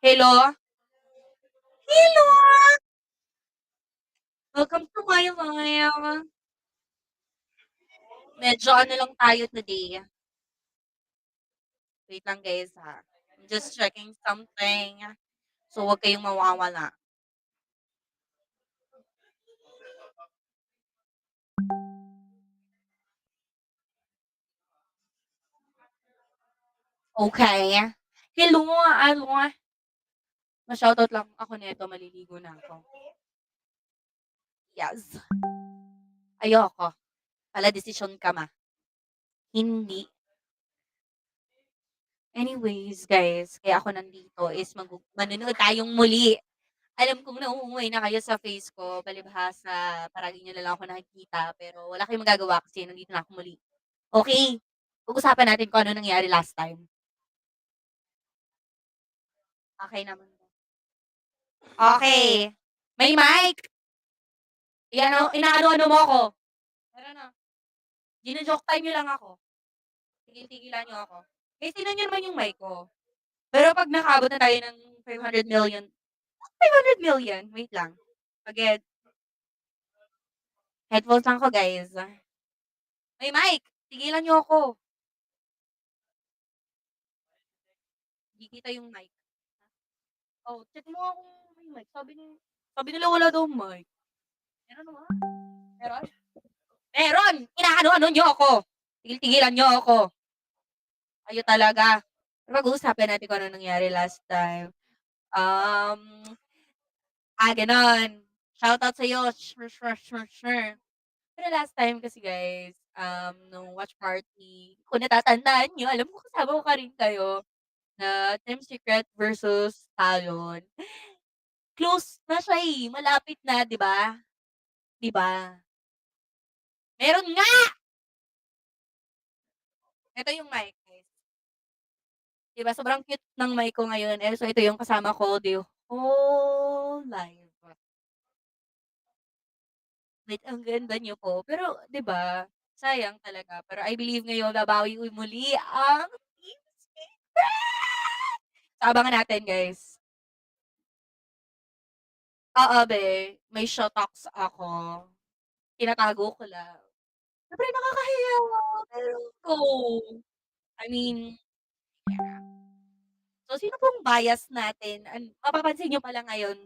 Hello? Hello! Welcome to my live. Medyo ano lang tayo today. Wait lang guys ha. I'm just checking something. So, huwag kayong mawawala. Okay. Hello, ano? Ma-shoutout lang ako nito, maliligo na ako. Yes. Ayoko. Pala desisyon ka ma. Hindi. Anyways, guys, kaya ako nandito is manonood tayong muli. Alam kong nauuwi na kayo sa face ko, palibhasa, palagi niyo na lang ako nakikita, pero wala kayong magagawa kasi nandito na ako muli. Okay, pag-usapan natin kung ano nangyari last time. Okay naman. Okay. May mic! Inaano-ano mo ako. Tara na. Gino-joke time niyo lang ako. Tigil-tigilan niyo ako. Guys, tingnan niyo naman yung mic ko. Pero pag nakaabot na tayo ng 500 million, 500 million, wait lang. Pag headphones lang ko, guys. May mic! Tigilan niyo ako. Hindi kita yung mic. Oh, check mo nga kung may mic. Sabi nila wala daw mic. Meron naman. Meron? Meron! Inaano-ano niyo ako. Tigil-tigilan niyo ako. Kayo talaga. Pero pag-uusapan natin kung ano nangyari last time. Um, ganon. Shoutout sa'yo. Sure. Pero last time kasi guys, nung watch party, kung natatandaan niyo, alam ko kasama ko ka rin kayo, na Team Secret versus Talon. Close na siya eh, malapit na, 'di ba? 'Di ba? Meron nga! Ito yung mic, guys. 'Di ba sobrang cute ng mic ko ngayon, so ito yung kasama ko the whole live. Wait, ang ganda niyo po. Pero 'di ba, sayang talaga. Pero I believe ngayon babawi muli ang Team Secret! So abangan natin, guys. Oo, be, may showtalks ako. Tinatago ko lang. Siyempre nakakahiya, pero go. I mean, yeah. So, sino pong bias natin? Mapapansin niyo pala ngayon,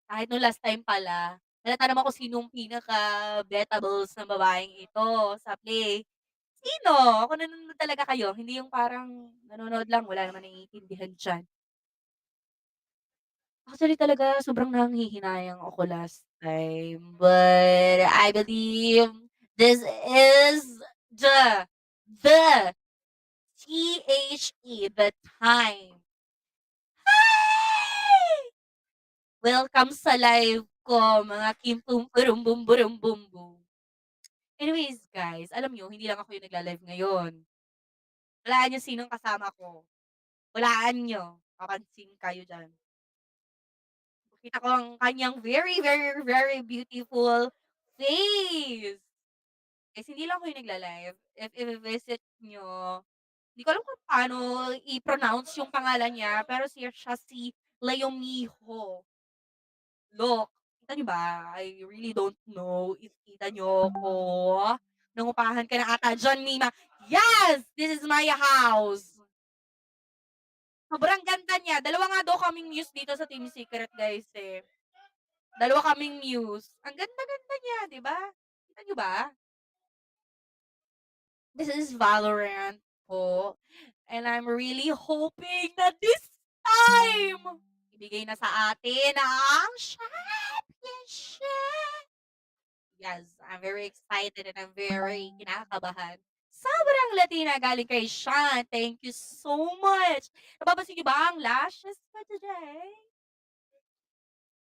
kahit nung last time pala, halata naman kung sinong pinaka-bettables na babaeng ito sa play. Sino? Kung nanonood talaga kayo, hindi yung parang nanonood lang, wala naman naiintindihan diyan. Actually talaga sobrang nanghihinayang ako last time, but I believe this is the the time. Hi! Welcome sa live ko, mga kim pum purum bum burum bum bum. Anyways guys, alam niyo hindi lang ako yung nagla-live ngayon. Walaan niyo sinong kasama ko. Walaan niyo, papansin kayo diyan. Makita ko ang kanyang very beautiful face. Guys, hindi lang ako yung nagla-live. If i-visit niyo, hindi ko alam kung paano i-pronounce yung pangalan niya, pero siya si Leomiho. Look, kita niyo ba? I really don't know if kita niyo ako. Nangupahan ka na ata diyan, Mima. Yes! This is my house! Sobrang ganda niya. Dalawa nga daw kaming muse dito sa Team Secret, guys, eh. Dalawa kaming muse. Ang ganda-ganda niya, di ba? Kita niyo ba? This is Valorant po. And I'm really hoping that this time, ibigay na sa atin ang championship. Yes, I'm very excited and I'm very kinakabahan. Sobrang Latina galing kay Sean. Thank you so much. Napapansin niyo ba ang lashes ko today?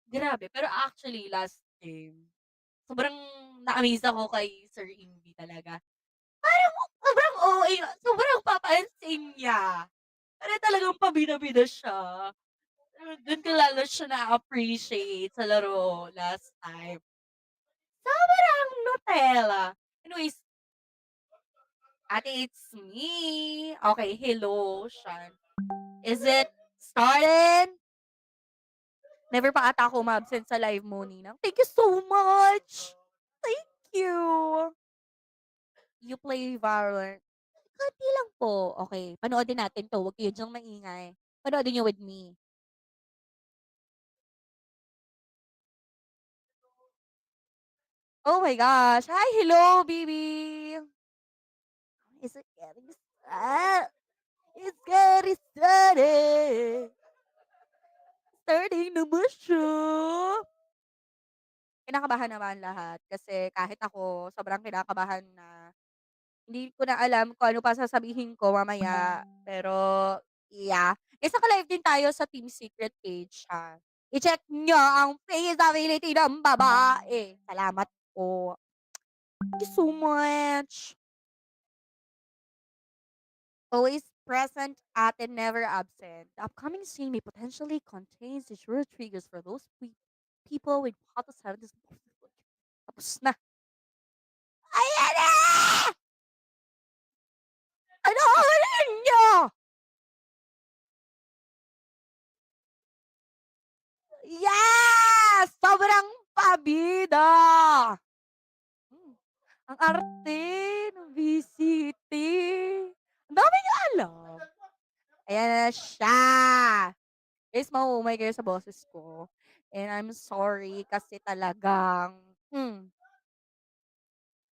Grabe. Pero actually, last game, sobrang na-amaze ako kay Sir Invi talaga. Parang sobrang OA, sobrang papansin niya. Pero talagang pabida-bida siya. Dun ko lalo siya na-appreciate sa laro last time. Sobrang Nutella. Anyways, ate, it's me. Okay, hello, Sean. Is it Starting! Never pa ata ako umabsent sa live mo, Ninang. Thank you so much! Thank you! You play Valorant. Konti lang po. Okay, panoodin natin 'to, huwag kayo diyang maingay. Panoodin niyo with me. Oh my gosh! Hi! Hello, baby! Is it getting it's getting started! Starting na ba siya? Kinakabahan naman lahat kasi kahit ako sobrang kinakabahan na hindi ko na alam kung ano pa sasabihin ko mamaya. Pero yeah, saka-live din tayo sa Team Secret page, ha. I-check niyo ang feasibility ng babae. Salamat po. Thank you so much. Always present at and never absent. The upcoming scene may potentially contain sexual triggers for those people with hottest habits. Tapos na. Ayan na! Panoorin niyo! Yes! Sobrang pabida! Ang arte ng VCT. Ang dami niyo alam. Ayan na siya. Guys, mauumay kayo sa boses ko. And I'm sorry kasi talagang,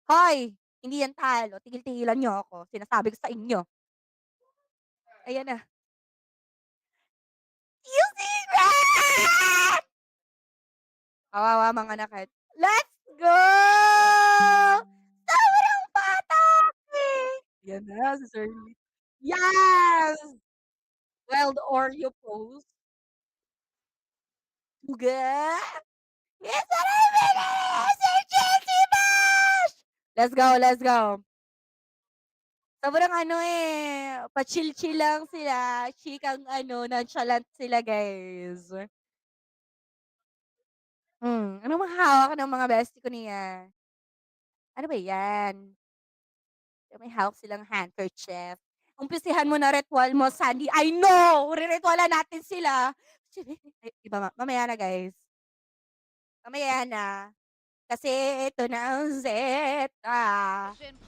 hoy! Hindi yan talo. Tigil-tigilan niyo ako. Sinasabi ko sa inyo. Ayan na. You secret! Kawawa mga naked. Let's go! Sobrang patake! Yan na, si Sir Lee. Yes! Wild Oreo pose. Tuga! Yes, Sir Chelsea Bash! Let's go, let's go. Sobrang ano pa-chill-chill lang sila. Chikang nonchalant sila, guys. Ano mga hawak ng mga bestie ko niya? Ano ba 'yan? May hawak silang handkerchief. Umpisihan mo na ritual mo, Sandy. I know! Reritwalan natin sila. Ay, iba mamaya na, guys. Mamaya na. Kasi ito na ang Zeta.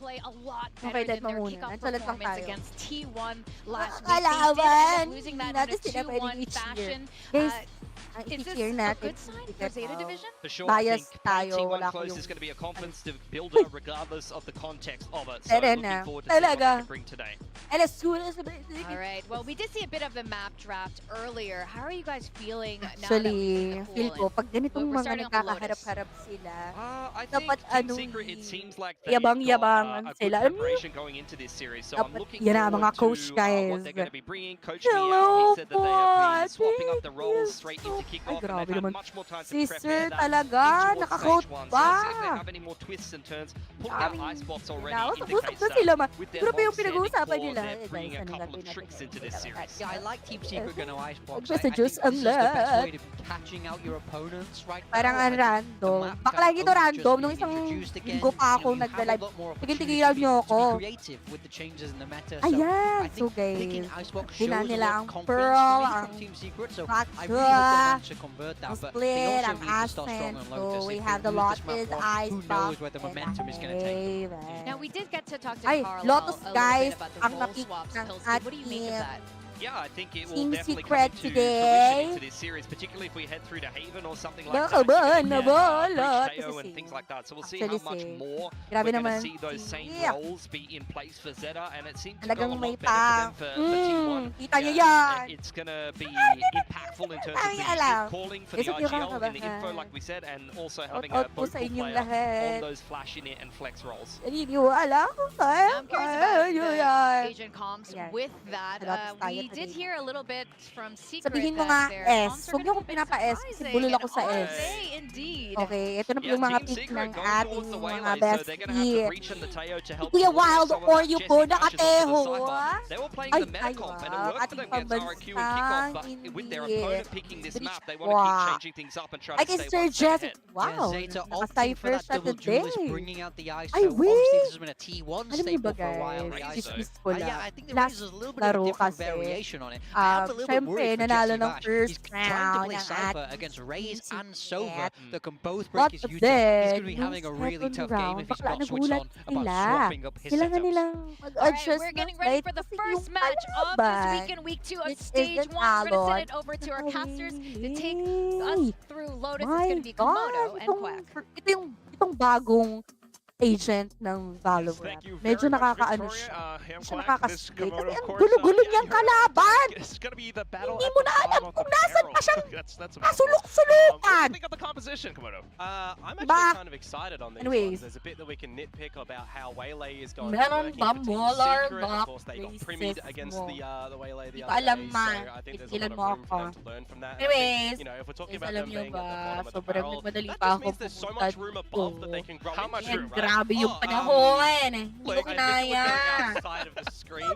Play a lot Okay, better dead than their mo muna. kickoff Nagsalat lang performance tayo. against T1 last week. Kalaban! They did end up losing that Hindi in natin a sila pwedeng 2-1 i-cheer. fashion. Guys, ang Is this i-cheer a natin good sign for Zeta Division? For sure, I bias think tayo. playing Wala T1 close kayong is going to be a confidence builder regardless of the context of it. So Tara looking na. forward to seeing what Talaga. they can bring today. And as soon as All right. Well, we did see a bit of the map draft earlier. How are you guys feeling now that actually, we've seen the feel ko, pool? pag ganitong We're mga starting off with Lotus. nagkakaharap-harap sila, I think dapat Team ano Secret, it seems like they've yabang-yabangan got a good sila. Alam niyo, preparation going into this series. So I'm dapat looking yan na mga forward coach, to guys. what they're going to be bringing. Coach Hello Meow, he said that po, they have been swapping up the thank roles you straight so- into Ay, kickoff, and grabe they've had naman. much more time to Si prepare Sir that talaga, in towards naka-coach stage 1. So pa. let's see if they have any more twists and turns. Pulling out Daming Icebox already usap indicates na that sila. with their Siguro pa yung long-standing pinag-uusapan core, nila. they're bringing a Guys, couple of natin tricks into sila. this series. Yeah, I like Team Secret going to Icebox. I Nagmessage think this is ang the best lahat. way to be catching out your opponents right Parang now. ang random. Bakla ito random. Nung isang linggo pa ako nagda-live. Tigil-tigilan niyo ako. Creative with the changes in the meta. Ayan. I So think guys, picking Icebox dinan shows a nila lot ang of confidence Pearl, to me ang from Team Secret. So I Gotcha, really hope they manage to convert that. ang But they Split, also ang need to start strong Ascent. on So Lotus. we If have they the lose this Lotus, map one, who Icebox, knows where the momentum is going to take them. Raven. Now, we did get to talk to Ay, Carl Lotus, a little guys, bit about the ang role napick swaps. ng Pilsy, what do you make of ating that? Yeah, I think it will Team definitely Secret come into today. fruition into this series, particularly if we head through to Haven or something like that. Nakabahan na Breach balot. Teo Kasi and things like that. So we'll see actually, how much more grabe we're going naman to see those same si- roles be in place for Zeta, and it seems to go a Talagang lot may better for them for T1. kita niyo yan. It's going to be impactful in terms of Dami the alam. calling for Guys, the huwag niyo IGL in the kakabahan. info, like we said, and also having Out a po sa vocal inyong player lahat. on those flash in it and flex roles. Naniniwala ako sa'yo. I'm curious about Ayun the yan. agent comms Ayan. with that. Lotus tayo We did today. hear a little bit from Secret Sabihin mo that nga their S. comms are Huwag niyo gonna akong be a bit pinapa-S kasi surprising, bulol and ako sa are S. they indeed? Okay, ito na po Yeah, yung mga Team pick Secret ng going ating towards the mga waylay, so they're going to have bestie. to reach in the Teo to help Kuya avoid Wild some of or that you Jesse po, dashes onto the nakateho, sidebar. They were playing Ay, the meta comp, and it aywa, worked for ating them against RQ and Kickoff, but pambansang with their hindi. opponent picking this Bitch, map, they want to keep wah. changing things up and try I to can stay Sir one step Jessic. ahead. Wow, Yeah, Zeta opting for naka-cipher that siya double duelist, today. bringing out the ISO. Ay, Obviously, wait. this has been a T1 Alam niyo ba staple for a while. guys, The ISO. chismis ko Yeah, lang. I think the Last Raze is a little bit of a laro different kasi, variation variation on it. I am a little bit Siyempre, worried for nanalo Jesse ng Vash. first He's trying to round play ng Cypher ating against Team Raze and Sova Secret. that can both break But his Utah. He's then, going to be yung having a really second tough game round, if he's bakla not switched nagulat on about sila. swapping up his Kailangan setups. nilang All right, mag-adjust we're ng getting ready site for the kasi first yung match of this kalaban, weekend, week 2 of which is stage the 1. We're going to send talon, it over to our casters to take us nakawili. through Lotus. It's My going to be God! Komodo and Quack. Itong bagong agent ng Yes, Valorant. thank you Medyo very much, nakakaano Victoria. siya. Ham Siya Quack, this nakaka-split. Kasi Komodo, of ang course. gulo-gulo Yeah, niyang you heard it. kalaban! It's gonna be the battle Hindi at mo the na alam bottom of kung the nasan barrel. pa siyang that's a mouthful. What do pasulok-sulukan! you think of the composition, Komodo? I'm Diba? actually kind of excited on these Anyways. ones. There's a bit that we can nitpick about how Waylay is going to Meron working bang for Team Molar Secret. Of Lock course, they got premied races against mo? the Waylay Di the ko other alam, day, ma. so I think there's a lot Tigilan of mo room for ako. them to learn from that. And I Anyways, think, you know, if we're talking guys, about alam them niyo being at the ba, bottom of the sobrang barrel, nagmadali that pa just ako means there's so pumunta much room above that they dito. can grow How much into, room, And right? grabe yung Oh, panahon. Hindi ko Like, I think we're kinaya. looking outside of the screen.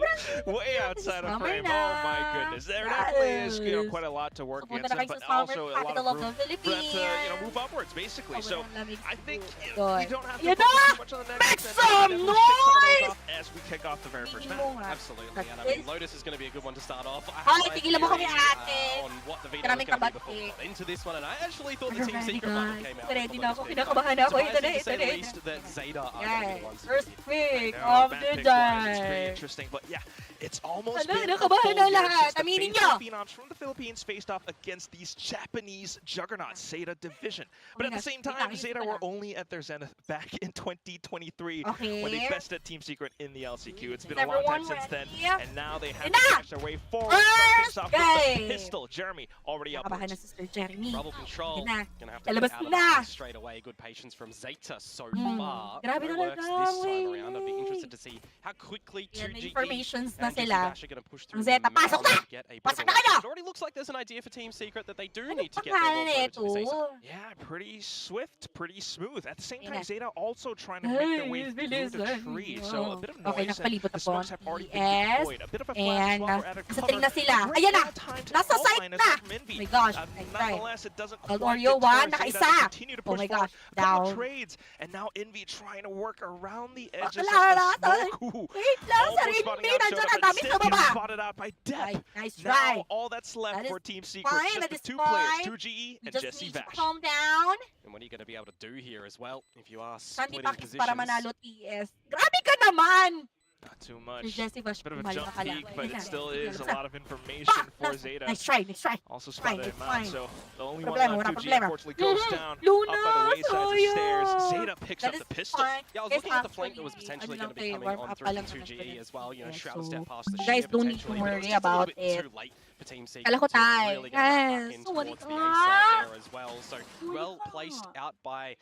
Way outside of Summer frame. na. Oh my goodness. There definitely is, Yes. quite a lot to work Pumunta against na him, kayo but sa summer also a lot capital of of the room for them to, Philippines. move upwards, basically. So Sobrang lamig I think dito. we don't have to Yan focus na! too much on the Make next. some Definitely shake some of those noise! off as we kick off the very first Tingin match. mo nga. Absolutely, At and I mean, least- Lotus is going to be a good one to start off. I Hoy, have my tigilan mo kami, theory, ate. on what the video Kailangan was going to be kabati. before we got into this one, and I actually thought the We're Team ready, Secret one guys. came out. Ready with na the ako. Lotus pick. Kinakabahan ako. Ito na, Surprising to ito say na, the ito least na. that Zeta are going to be the ones to First beat. pick No, of map the picks wise, it's pretty day. interesting, but yeah, it's almost Hala, been a nakabahan full na year lahat. since the Aminin faithful nyo. phenoms from the Philippines faced off against these Japanese juggernauts, Zeta Division. But at my the same gosh, time, wait lang, Zeta isa were lang. only at their zenith back in 2023 when they Okay. bested Team Secret in the LCQ. It's been a long Everyone time since then, ready? and now they have Yun to na! catch their way forward. First Starts things off with the game! pistol. Jeremy already up. Nakabahan na si Sir Jeremy. Trouble control. Yun na. Gonna have to Lalabas get out of na. that straight away. Good patience from Zeta so Hmm. far. Grabe No talaga, works this time around. I'd be Waylay. interested to see how quickly Yan, may 2GE informations na and Jesse sila. Bash are going to push through Ang Zeta, the pasok middle na! and get a bit Pasok of a na lead. kayo! It already looks like there's an idea for Team Secret that they do Ano need to get pangalan their nito? ball forward to Yeah, pretty swift, pretty smooth. At the same Yun time, na. Zeta also trying to make their way Ay, through bilis, the ay, tree. no. So a bit of Okay, noise, and nakapalibot the ako. smokes have already been PS, deployed. A bit of a flash and while we're out of nasa cover. ring na sila. Great Ayan na! now time to Nasa site outline na! as from Envy. Oh my gosh, nice try. Nonetheless, it doesn't Called quite Oreo deter 1, Zeta. They nakaisa. continue to Oh push my forward. gosh, A couple down. trades, and now Envy trying to work around the edges of Bakla, the smoke. Ooh, Wait lang, almost sarili spotting me. out Nandiyan Shota, ang but dami sa still baba. spotted out by Depp. Nice try. Now, all that's left That for is Team Secret, fine, just that the is two players, fine. 2GE You and just Jesse need to Vash. calm down. And what are you going to be able to do here as well if you are Sandy splitting Pakis para positions? manalo TS. Grabe ka naman! Not too Sir much. Jesse Vash, Bit of a kumalma jump ka lang. peak, but Ayan it na. still is a Basta. lot of information for Nice. Zeta. Nice try, nice try. Also Fine, spotted it's him out, fine. so the only one Problema, left, wala 2G, problema. unfortunately goes down Luna, up by the waysides of the stairs. sayang. Zeta picks That up the is pistol. fine. Yeah, I was Guys, looking at the flank that was actually, potentially ano going to be lang coming tayo, on warm up through pa lang from naman 2GE talaga. as well. You know, Yeah, Shroud so, step past the you guys shear don't need to potentially, but it was worry just a little about bit it. too late for Team Secret Kala ko to tayo. really get back Yes, in so what towards it the A side there as well. So What well it placed was? out by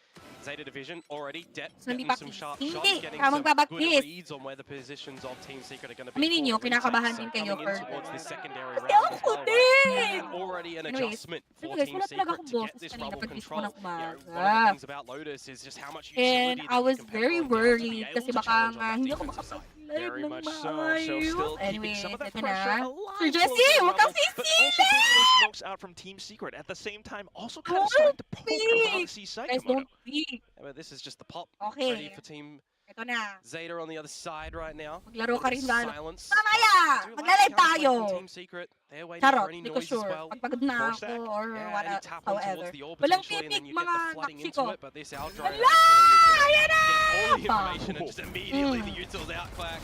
Zeta Division already. Depp So, hindi getting pa- some sharp hindi, shots, getting kaya some magbabagkis. good reads on where the positions of Team Secret are going to be. Aminin nyo, for retakes. kinakabahan So din kayo coming for... in towards this secondary Kasi round as ako well, right? din! And already an Anyways, adjustment so for guys, Team wala talaga Secret akong to get boses this kanina rubble pag-gising ko control. ng You know, one of the umaga. things about Lotus is just how much And utility I that was you can very peck on down to be worried able kasi to baka challenge on nga that hindi ako defensive side. makapag-live Very ng much so. So maayos. still keeping Anyways, some of that ito pressure na. alive. Sir towards Jesse, the huwag kang rubble, but also sisili! taking those smokes out from Team Secret. At the same time, also kind of starting to poke around the C side. Guys, Komodo. don't peek. Yeah, but this is just the pop Okay. ready for Team Ito na. Zeta on the other side right now. Maglaro ka rin lalo. Silence. Mamaya! I do like Maglalay the counterplay tayo! from Team Secret. They're waiting Charot, for any hindi ko noise as sure. well. Pag pagod na Four ako stack. or Yeah, what, any tap on however. towards the orb Walang potentially, and then pipik, you get mga the flooding naksiko. into it. But this outdrive Hala! actually is gonna Ayan na! get all the Bang! information and just immediately Mm. the utils out Quack.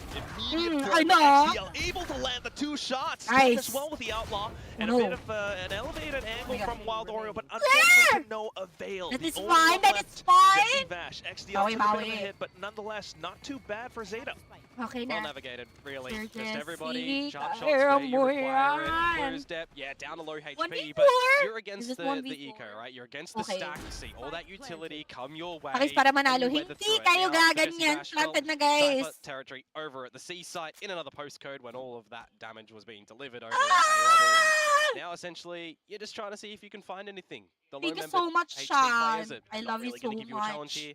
Immediate I throw know. by XDL, able to land the two shots. Nice. As well with the outlaw and No. a bit of an elevated angle my God. from Wild Oreo, but unfortunately to no avail. That The is only fine, one that is left, fine. Jesse Vash. XDL Bawi, took a bit of a bawi. hit, but nonetheless not too bad for Zeta. Okay Well na. navigated, really. Sir Just everybody Jesse, sharp shots kaya where you mo require it. yan. Where's Depp? Yeah, down to low HP, 1v4? but you're Is against this the 1v4? eco, right? You're against the Okay. stack. See all that utility come your way. Pakis para manalo. and you weather Hindi through it. kayo Now, for Jesse gaganyan. Vash, well, Planted na guys. Cypher territory over at the C site in another postcode when all of that damage was being delivered over at A-level. Ah! Now essentially, you're just trying to see if you can find anything. The Thank you low-membered so much, HC Sean. players are I not love you really so going to give you a challenge much. here.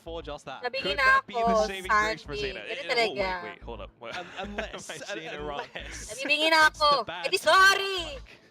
for just that. Nabigyan Could na that be the ako, saving grace for Sandy. Zeta? Ganun Oh, talaga. wait, hold up. What? Unless, Am I saying it wrong? unless Nabibigyan na it's the ako. bad Eh di sorry!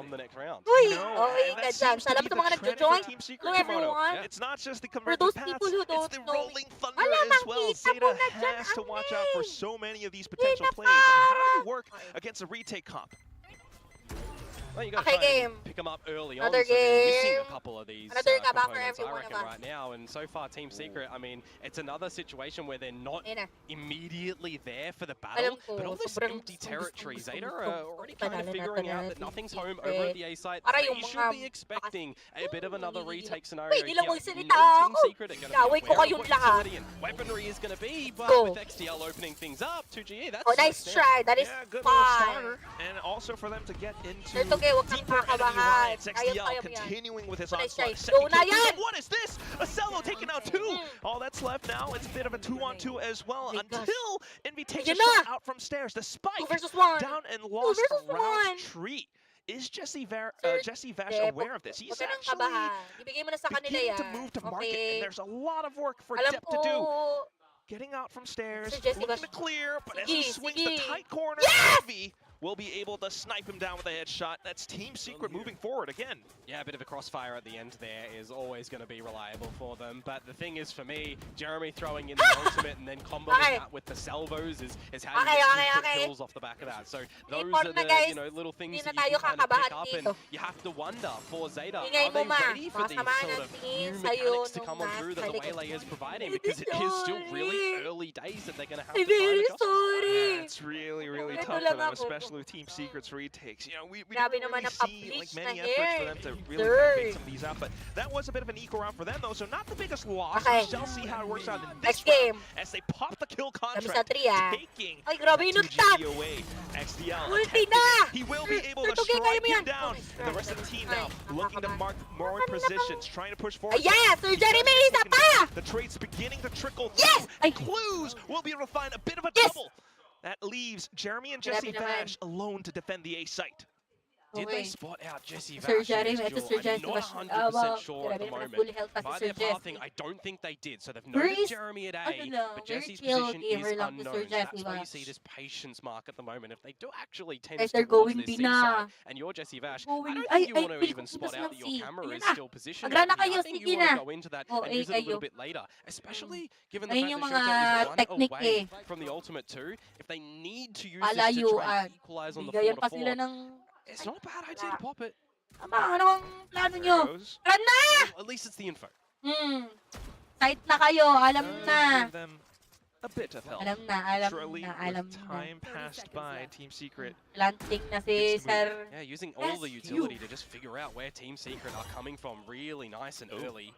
come the next round. Uy! No, Okay and ka that dyan. seems to Salamat be sa the mga trend for nagjo-join. Team Secret, Hello Kimono. everyone. Yeah. It's not just the For converted those paths, people who it's don't the know, rolling thunder wala as well. makita ko Zeta na dyan has to ang watch out for name. so many of these potential plays. I mean, how do you work Okay. against a retake comp? Well, you got to Okay, try game. and pick them up early Another on, so they're missing game. a couple of these Another kaba for components, I everyone reckon, naman. right now. And so far, Team Secret, I mean, it's another situation where they're not Ayun na. immediately there for the Alam battle, ko, but all this sobrang empty gustong- territory, gustong- Zeta gustong- are already kind of panalo figuring natin out na that nothing's Team home over Secret. at the A site. Para They yung should mga be expecting a bit of another retake Wait, scenario di lang here. magsalita You know Team ako. Secret are going to Naway be ko aware of kayong what lahat. utility and weaponry is going to be, but Go. with XDL opening things up, 2GE, that's Oh, nice just try. That is Yeah, good little fine. starter. And also for them to get into Sir Toge, huwag kang deeper enemy kakabahan. lines. Kaya XDL mo yan. continuing with his Nice try. onslaught. Go Second na kill. yan! What is this? Acello taking out two. All that's left now, it's a bit of a 2-on-2 as well Oh my gosh. until Envy takes a Ayan na! shot out from stairs. The spike 2 versus 1. down and lost versus around 1. tree. Is Jesse Sir, Vash Dep, aware of this? He's Huwag ka nang actually kabahan. Ibigay mo na sa kanila beginning yan. to move to market, Okay. and there's a lot of work for Alam Dep ko. to do. Getting out from stairs, Sir Jesse looking Vash. to clear, but as he Sige, swings sige. the tight corner, Yes! Envy will be able to snipe him down with a headshot. That's Team Secret moving forward again. Yeah, a bit of a crossfire at the end there is always going to be reliable for them. But the thing is, for me, Jeremy throwing in the ultimate and then comboing Okay. that with the salvos is how you Okay, get okay, two quick okay. kills off the back of that. So those Report are na, the guys. little things Hindi that na you tayo can kind of pick kakabahan up, and dito. you have to wonder for Zeta, Ingay are mo, they ma. ready for Baka these samahan sort ng of tingin new sa'yo mechanics to nung come on through that the nasa Waylay is providing? I'm Because it is still sorry. really early days that they're going to have I'm to try and very adjust. sorry. Yeah, it's really, really Ito tough lang for them, ako. especially with Team Secret's retakes. You know, we Grabe don't naman really ang see publish many na efforts for hair. them to really Sir. kind of fade some of these out, but that was a bit of an equal round for them though, so not the biggest loss. Okay. We shall see how it works out in Next this game. round as they pop the kill Kami sa contract, 3 ah. taking Ay, grabe yung nagtat. 2GE away. XDL Ulti attempting na! it. He will be able Sir to Toge, kaya strike mo him yan. down. Oh, And the rest of the team now Ay, looking to mark more Kanina positions, trying to push forward. Ayan! Sir Jeremy, isa pa! The trade's beginning to trickle Yes! through. Ay. Clues will be able to find a bit of a Yes! double. That leaves Jeremy and Grabe Jesse naman. Vash alone to defend the A site. Did Okay. they spot out Jesse Vash? Sir in Jeremy, this ito duel? Sir I'm Jesse not Vash. 100% sure at grabe the naman ang moment. full health pa si By Sir their Jesse. pathing, I don't think they did. So they've Very noted Jeremy at A, ano lang, but very Jesse's chill position gamer is lang to Sir unknown. So Jesse that's why you Vash. see this patience mark at the moment. If they do actually tend Guys, towards they're going this B C na. side, and you're Jesse Vash, I Going- don't ay, think you ay, want to pili even ko spot bukas out ng that your C. camera Ayun is na. still positioned. Agrana over here. kayo, I think sige you want to na. go into that Oh, and ay, use it a little kayo. bit later, especially given the Ayun fact yung that mga Showtime is one technique away eh. from the ultimate too. If they need to use this to try Palayuan. and equalize on the Bigayan pa sila 4-4, ng... it's not a bad idea to pop it. Tama, ano ang plano There nyo? it goes. Run na! At least it's the info. Sight na kayo, alam Does na. give them a bit of help. Alam na, alam Surely, na, alam with na. time passed by, Team Secret Planting na si It's moving. Sir. Yeah, using all the Yes, utility to just figure out where Team Secret are coming from really nice and early.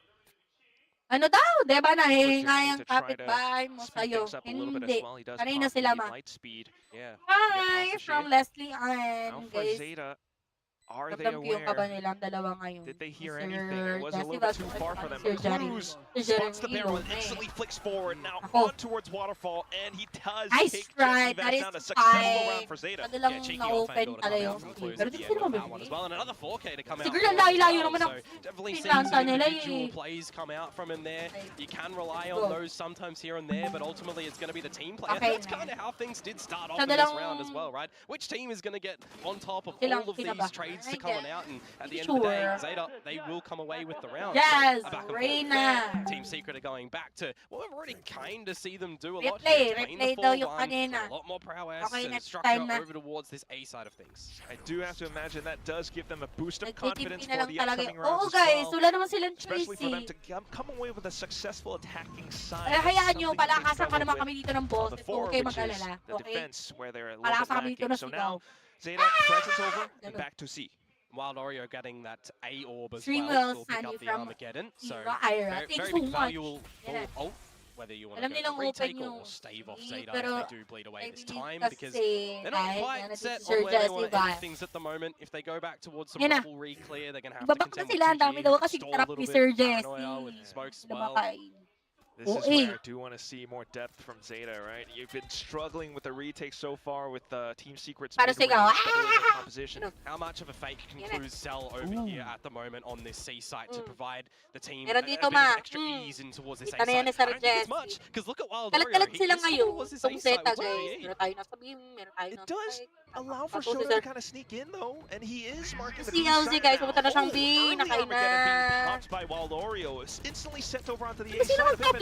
Ano daw? Diba na, Pushing ngayang to try to kapitbahay mo speed sa'yo. things up a little bit Hindi. as well. He does Kanina pop sila, the ma. light speed. Yeah. Hi past the from shade. Leslie Now Ann, for guys. Zeta, are they Ramdam ko yung kaba aware? nilang dalawa ngayon. Did they hear Sir anything? It was a Jesse little bit Vasco too far for at them. Sir Jeremy. Cruz Sir spots the Jeremy, barrel and okay. instantly flicks forward. Now Ako. on towards Waterfall, and he does Nice take try, Jesse that Vash is down. A successful fine. round for Zeta. Ano lang Yeah, cheeky na-open off angle to pala come yung out from screen. Clues Pero at di the sila end of that one mabibili. as well. And another 4K to come out. Siguro from ang layo-layo as naman well. ang So definitely seeing pinlanta some nila individual eh. plays come out from in there. Ay. You can rely Go. on those sometimes here and there, but ultimately it's going to be the team play. Okay And that's na. kind of how things did start off Sa in this dalang- round as well, right? Which team is going to get on top of Silang all of these kinabahan. trades to Ay, come on yeah. out? And at the end of the day, Sure. Zeta, they will come away with the round. Yes, So, a back and forth. Reyna. Team Secret are going back to what we've already kind of see them do a lot. Replay, here, playing replay the daw yung 4-1, kanina. a lot more prowess Okay, and next structure time na. over towards this A side of things. I do have to imagine that does give them a boost of confidence Nagtitimpi na for lang the talaga. upcoming Oo rounds as guys, well. wala naman silang choice Especially for them eh. to come away with a successful attacking side. Kaya hayaan nyo, Something that they palakasan ka struggled naman with kami dito ng boss. before, Okay, which is mag-alala. the Okay? defense where they're a little Palakasan bit kami dito lacking. na So sigaw. now Zeta presence over and back to C. Wild Oreo getting that A orb as Stream well. will Will pick Sandy up the from Armageddon. So Ira, Ira. very, Thanks very so big much. valuable Yeah. ult. Whether you want Alam to go nilang for retake open or yung stave off C, Zeta pero if they do bleed away I this believe time because kasi they're not dahil quite nandito set si Sir on where they Jesse want to end Vash. things at the moment. If they go back towards some Yan na. rubble re-clear, they're going to have to Babak na contend sila, ang with dami 2G, daw kasi stall a trap little ni bit, Sir paranoia with Jesse. smokes as Na well. makain. This is Oo where eh. I do want to see more depth from Zeta, right? You've been struggling with the retake so far with Team Secret's Para mid-range sigaw. double composition. How much of a fake can Yan na. Clues sell over here at the moment on this C site to provide the team Meron a dito, bit ma. of extra ease in towards this A Kita na yan site? ni I Sir don't think it's Jesse. much, because look at Wild Kalat-kalat Oreo. sila He's ngayon. towards this Itong A site Zeta with guys. 2G. Meron tayo nasa beam, meron tayo It nasa does spike. allow for Tapos si Shota Sir to kind of sneak in though, and he is marking the Si B LZ side guys, now. pumunta na siyang B, Early nakain Armageddon being na. popped by Wild Oreo is instantly sent over onto the A Sino side. A bit of an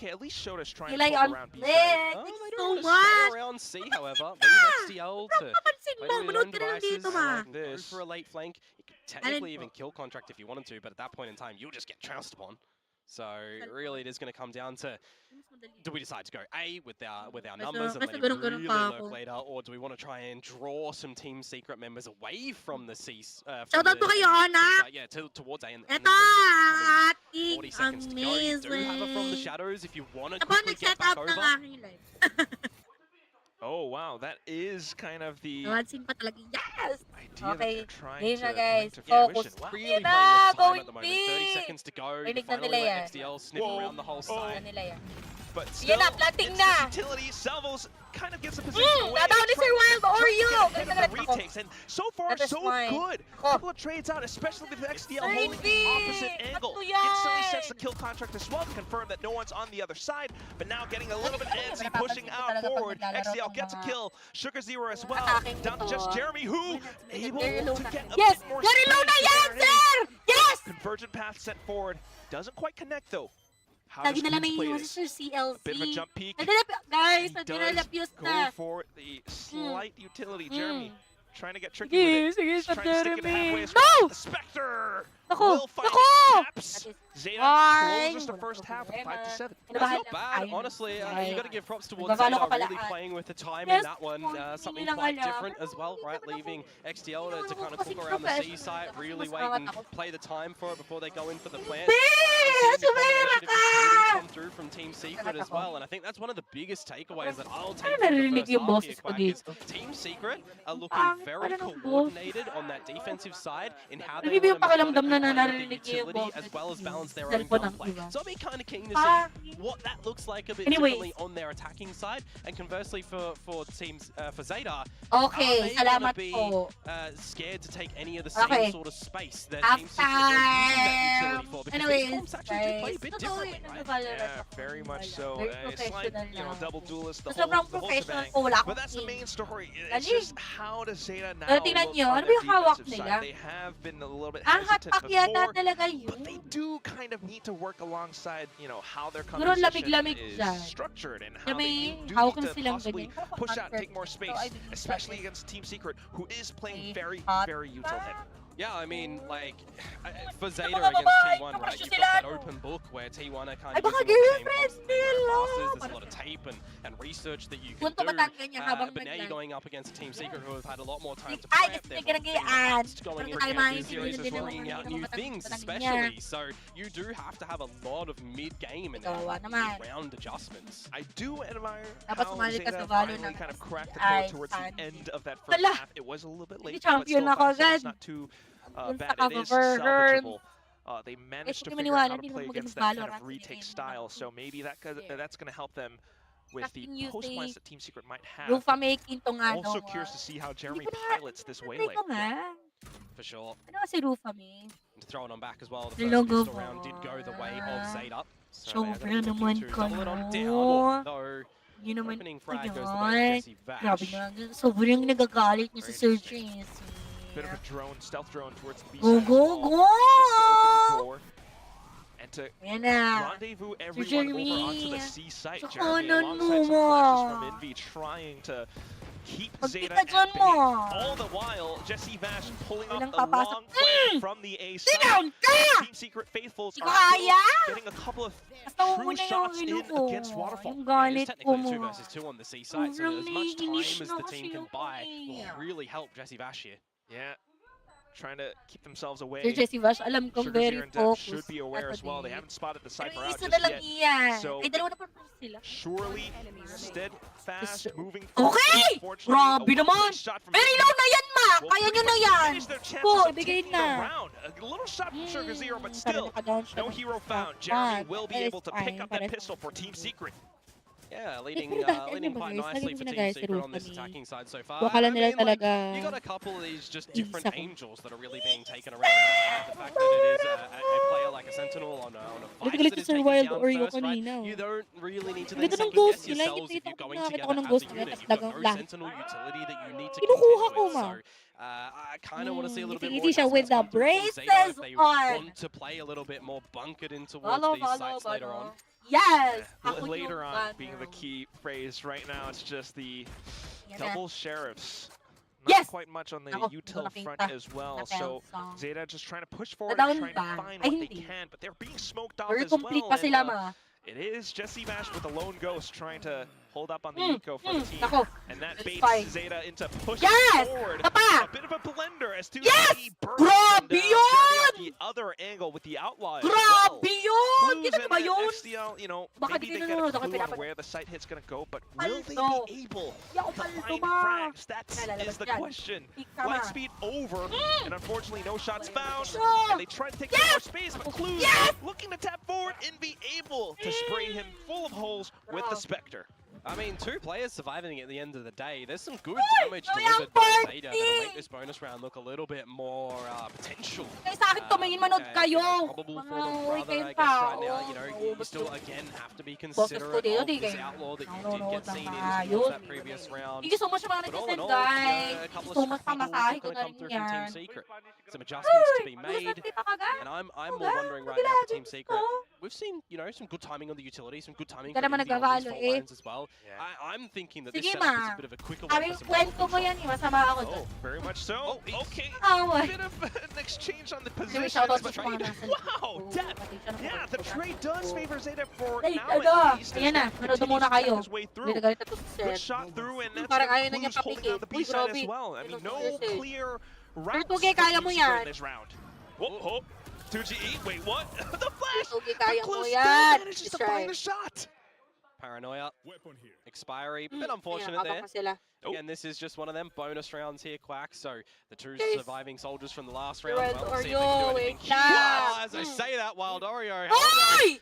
okay, at least showed us trying to Rely poke on around B flick. side. Oh, Thank they you don't so want to much. stay around C, however. Leave XDL to Napansin play mo, with his manood own ka na lang devices. dito, I ma. like Go this. for a late flank. He could technically even kill contract if you wanted to, but at that point in time, you'll just get trounced upon. So really, it is going to come down to, do we decide to go A with our numbers and let it really lurk later, or do we want to try and draw some Team Secret members away from the C? Shoutout po kayo, anak! Yeah, towards A. And Ito, then 40 ating seconds to go. You do have it from the amazing. shadows if you want to Ito po, quickly get nag-set back up ng over. aking live. Oh wow, that is kind of the Nawansin pa talaga. Yes! idea that Okay, they're trying game to na bring guys. to Focus. fruition. Wow. Really Yan playing na, with time going at the moment. B. 30 seconds to go. You Rinig na finally nila let yan. XDL sniff around the whole Sa side. nila yan. But Yan still, na, planting it's na. this utility. Salvos kind of gets a position away. Nataw ni Sir Wild or you! Trying to Ganun get na the ako. retakes, and so far That is so fine. good. Ako. Couple of trades out, especially with XDL Sir holding the Invi! opposite angle. Ba't to yan? Instantly sets the kill contract as well to confirm that no one's on the other side. But now getting a little bit antsy, pushing out forward. XDL gets a kill. Sugar Zero as well. Attacking Down to ito. just Jeremy, who able Gary to Luna. get a Yes! bit more Gary space Luna to yan, get in. sir! Yes! Convergent path sent forward. Doesn't quite connect though. How Lagi does na lang Cruz play naiiwan si this? Sir CLC. Bit of a jump peek. Guys, He does nagdinalapyos go na. for the slight utility. Jeremy trying to get tricky Sige, with it. sige, He's sa trying to stick it halfway Jeremy. as well. No! The Spectre Naku! will find Naku! caps. That is Zeta fine. closes the first half with 5-7. That's not bad, honestly. You got to give props towards Nagbabalo Zeta ka pala, really ah. playing with the time Yes, in that one. Something hindi lang quite alam. different as well, right? Leaving XDL to kind of Kasi cook around the C professional site, kasi really mas wait and angat ako. play the time for it before they go in for the plant. Hindi! Seeing the Sumira combination of ka! utilities come through from Team Secret Angat as ako. well, and I think that's one of the biggest takeaways that I'll take Paano from the narinig first yung half boses here, ko Quack, is dito? Team Secret are looking Pangit very pala ng coordinated on that defensive side in how they Hindi want to yung pakiramdam na methodically play narinig the yung utility boses as well as balance their own cellphone ng gunplay. iba. So I'll be kind of keen to see Pangit. what that looks like a bit Anyways. differently on their attacking side, and conversely for teams for Zeta, Okay, are they salamat gonna be po. scared to take any of the same Okay. sort of space that Half Team Secret are using that utility time. for? Because Anyways, these comps actually do play a bit guys, differently, totoo right? nagbabalot Yeah, ako. very much so. Very A slight, professional na double ako. duelist, the So, sobrang whole professional shebang. ko, wala akong But that's the team. main story. It's Galing. just how does Zeta now Pero tingnan look nyo, on ano ba their yung hawak defensive nila? side? They have been a little bit Ang hesitant hotpack yata before, talaga yun. but they do kind of need to work alongside, how their Siguro composition lamig-lamig is dyan. structured and Kaya how may they do hawak need na to silang possibly ganyan. push out and take more space, So, I believe especially that against Team Secret, who is playing Okay. very, Hot. very util heavy. Yeah, I mean, like, for Zeta Mga against babae, T1, right, kapasyo you've sila, got that no? open book where T1 are kind Ay, of baka using all the same girlfriends constantly nila. passes. There's a lot of tape and research that you can Punto do. Batangan niya habang But now you're naglag. going up against Team Secret who have had a lot more time to Ay, prep. kasi They've may been ginagayaan. going Pero into tayo the maintindihan series as din well, naman bringing out yung new mga things, Batangan especially. So you do have to have a lot of mid-game and Kawawa naman. round adjustments. I do admire Dapat how sumali ka Zeta sa value finally ng kind of cracked the Ay, code towards the Sandy. end of that first Wala. half. It was a little bit late, Hindi but champion still ako 5 seconds agad. not too Dun sa bad. It is cover girl. salvageable. They managed to Hindi ko figure out maniwala, how to hindi play naman against magandang that kind of Valorant, retake hindi style, naman so maybe that's going to help them with the Tracking you post plans say, that Team Secret might have. Lufa making to nga Also daw, curious to see how Jeremy ko na- pilots this Try waylay. ko nga. For sure. Ano kasi Rufa me? To throw it on back as well, the The first logo pistol round did go the way of Zeta. So Sobra they're gonna be naman looking to double it on kayo. down, though Yun naman opening frag yun. goes the way of Jesse Grabe Vash. na. Sobrang nagagalit niya si Sir Tracy. Bit of a drone, stealth drone towards the B Go, side. go, as well, go! just to open the door and to Ayan na. rendezvous everyone Jeremy. over onto the C site. Sa Jeremy kanan alongside some mo, flashes ah. from Envy trying to keep Pagpika Zeta at dyan bay. mo. All the while, Jesse Vash pulling off Walang a papasok. long flank from the A side. Down ka! Team Secret Faithfuls Di ko are still kaya! getting a couple of Basta true una yung shots in ino ko. against Waterfall. Yung Yeah, it is galit ko technically mo. 2 versus 2 on the C side, so Sobrang as much time naiinis as na the kasi team can ako buy eh. will really help Jesse Vash here. Yeah, trying to keep themselves away. Sir Jesse Vash, alam kong Sugar very Zero and Depth focused. should be aware as well. They today. haven't spotted the Pero Cypher out isa just na lang yet. iyan. So- Ay, dalawa na pa sila. Surely, steadfast, Yes. moving Okay! Unfortunately, Grabe a naman! one-point shot from Very Zeta low na yan, ma! will Kaya nyo pretty na much yan! finish their chances Po, of ibigay taking the na. round. A little shot from Sugar Zero, but Para still, naka-down siya no ng hero found. top Jeremy one. will be That is able to pick fine. up that Para pistol sa for Team Secret. Yeah, leading pero bakit leading ano ba quite guys? nicely Lagi for mo Team ginagaya si Secret on this Rufani. attacking side so far. Akala I nila mean, like, talaga you got a couple of these just isa different ko. angels that are really being taken around. The fact that it is a player like a Sentinel on a Galit Vice galit that si is Sir taking Wild down or yung first, right? kanina. You don't really need to Ang then ganda ng second ghost guess nila. yourselves if Nakita you're ko going nakakita ko together ng as ghost a nila, unit. tas You've got lagang no lahat. Sentinel utility that you need to Kinukuha contend ko, with. ma. So I kind of want to see a little bit Ngiti-ngiti more siya with the adjustments come through from Zeta braces if they on. want to play a little bit more bunkered in towards Follow, these follow, sites later on. Yes! Ako Later yung on being the gunner. key phrase. Right now, it's just the Yan na. double sheriffs not Yes! quite much on the Ako, util hindi ko front nakita. as well. Napel So song. Zeta just trying to push forward Nadaon and trying to ba? find Ay, what they hindi. can, but they're being smoked off Very as complete well. pa sila, And, ma. it is Jesse Bash with a lone ghost trying to hold up on the Mm, eco for the team. Ako. And that It's baits fine. Zeta into pushing Yes! forward. Tapa! A bit of a blender as 2G Yes! burns them Grabe down. Journey out yun! the other angle with the outlaw as well. Grabe yun! Clues Kita in ba that yun? XDL, you know, Baka maybe di they ka get a nanonood ako, clue on pinapanood. where the site hit's gonna go, but will they Paldo. be able Di ako to paldo find ba? frags? That Lalabas is the yan. question. Pick ka ma. Lightspeed over, and unfortunately no shots found. Sure. And they try to take some more space, but Clues Yes! looking to tap forward and be able to spray him full of holes with the Spectre. I mean, 2 players surviving at the end of the day. There's some good damage Ay, delivered ang by party! Zeta that'll make this bonus round look a little bit more potential. Kaya sa akin, tumingin manood You know, kayo. probable Mga for them uwi rather, kayong I guess, right tao. now. You know, you Maubos still, yun. again, have to be Boses considerate ko dito, of di this kayo. outlaw that you did Nanonood get lang seen ba? in towards that previous round. Thank you so much sa mga But all in nag-send, all, guys. a couple So of much scrappy pamasahe goals ko going na to come rin through from Team yan. Secret. Some adjustments to be Uy! made. Masasati pa kagad. And I'm Oh, more God. wondering right Hindi now for lagi Team Secret. gusto. We've seen, you know, some good timing on the utility, some good timing Ka from naman Envy on these nagkakalo fault eh. lines as well. I'm thinking that this Sige, setup is ma. a bit of a quicker Sabi one yung for some kwento double mo yan eh. Masama ako dun. Oh, very much so. Oh, it's- Okay. Away. Bit of an exchange on the Anyway, positions, shoutout but sa mga nasa wow, that yeah, the trade does favor Zeta for Ay, now ano? at least. Ayan na, As manood continues muna to check kayo. his way Hindi through. na galit na to si Good Seth. shot through, and that's Parang got ayaw na niya Clues holding down the papikit. Uy, B side as grabe. well. I mean, no Ano to clear routes Tugi, for kaya Team mo Secret yan. in this round. Oh, 2GE, wait, what? The flash! Tugi, But kaya mo Clues yan. still manages to That's find right. the shot. Paranoia, expiry, Mm, bit unfortunate ayun, there. nakabak pa sila. Oh. Again, this is just one of them bonus rounds here, Quack. So the 2 Guys. surviving soldiers from the last Red round. Well, we'll see if they Oreo, can do wait anything here. lang. As I Mm. say that, Wild Oreo. Oy!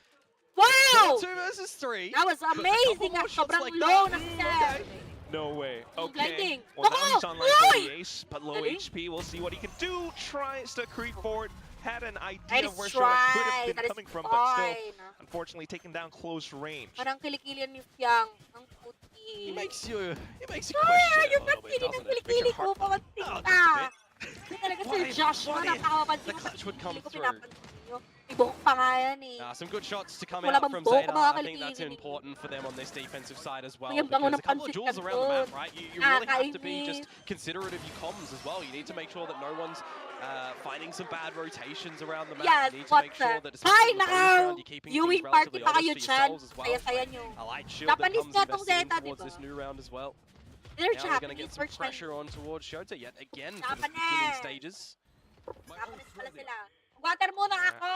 Wow! 2 versus 3. That was amazing more at shots sobrang like low that. ng Okay. Seth. No way. Yung Okay. blinding. Well, now Ako! he's on line for Uy! the ace, but low Galing. HP. We'll see what he can do. Tries to creep forward. Had an That idea is of where Shora could have right. been That is coming from, but still, fine. unfortunately, taken down close range. Parang kilikili ni Fiang. Ang He puti. makes you question Ay, it yung a little bit, pansinin ng doesn't it? kilikili ko. Oh, Pamansin just a ka. Hindi talaga What Sir if- Josh mo. what if Napakapansin the ko. clutch would come Kilikili ko, through? pinapansin nyo. Ibok pa nga yan eh. Some good shots to come Wala out bang from buhok, Zeta. mga I think that's kaligigin. important for them on this defensive side as well. Yung bango Because ng a couple of pansit jewels ka around the map, dun. right? You really have to be Nakakainis. just considerate of your comms as well. You need to make sure that no one's finding some bad rotations around the map. Yes, You need to what's make sure that? that Hi, especially in the bonus naka round, you're keeping viewing things party relatively pa kayo honest for dyan. yourselves as well. Saya-saya nyo. A light shield that Japanese comes nga tong invested in Zeta, towards diba? this new round as well. They're Now we're going to get Japanese some first time. pressure on towards Shota yet again for the Japanese. beginning stages. Japanese pala sila. Water muna ako.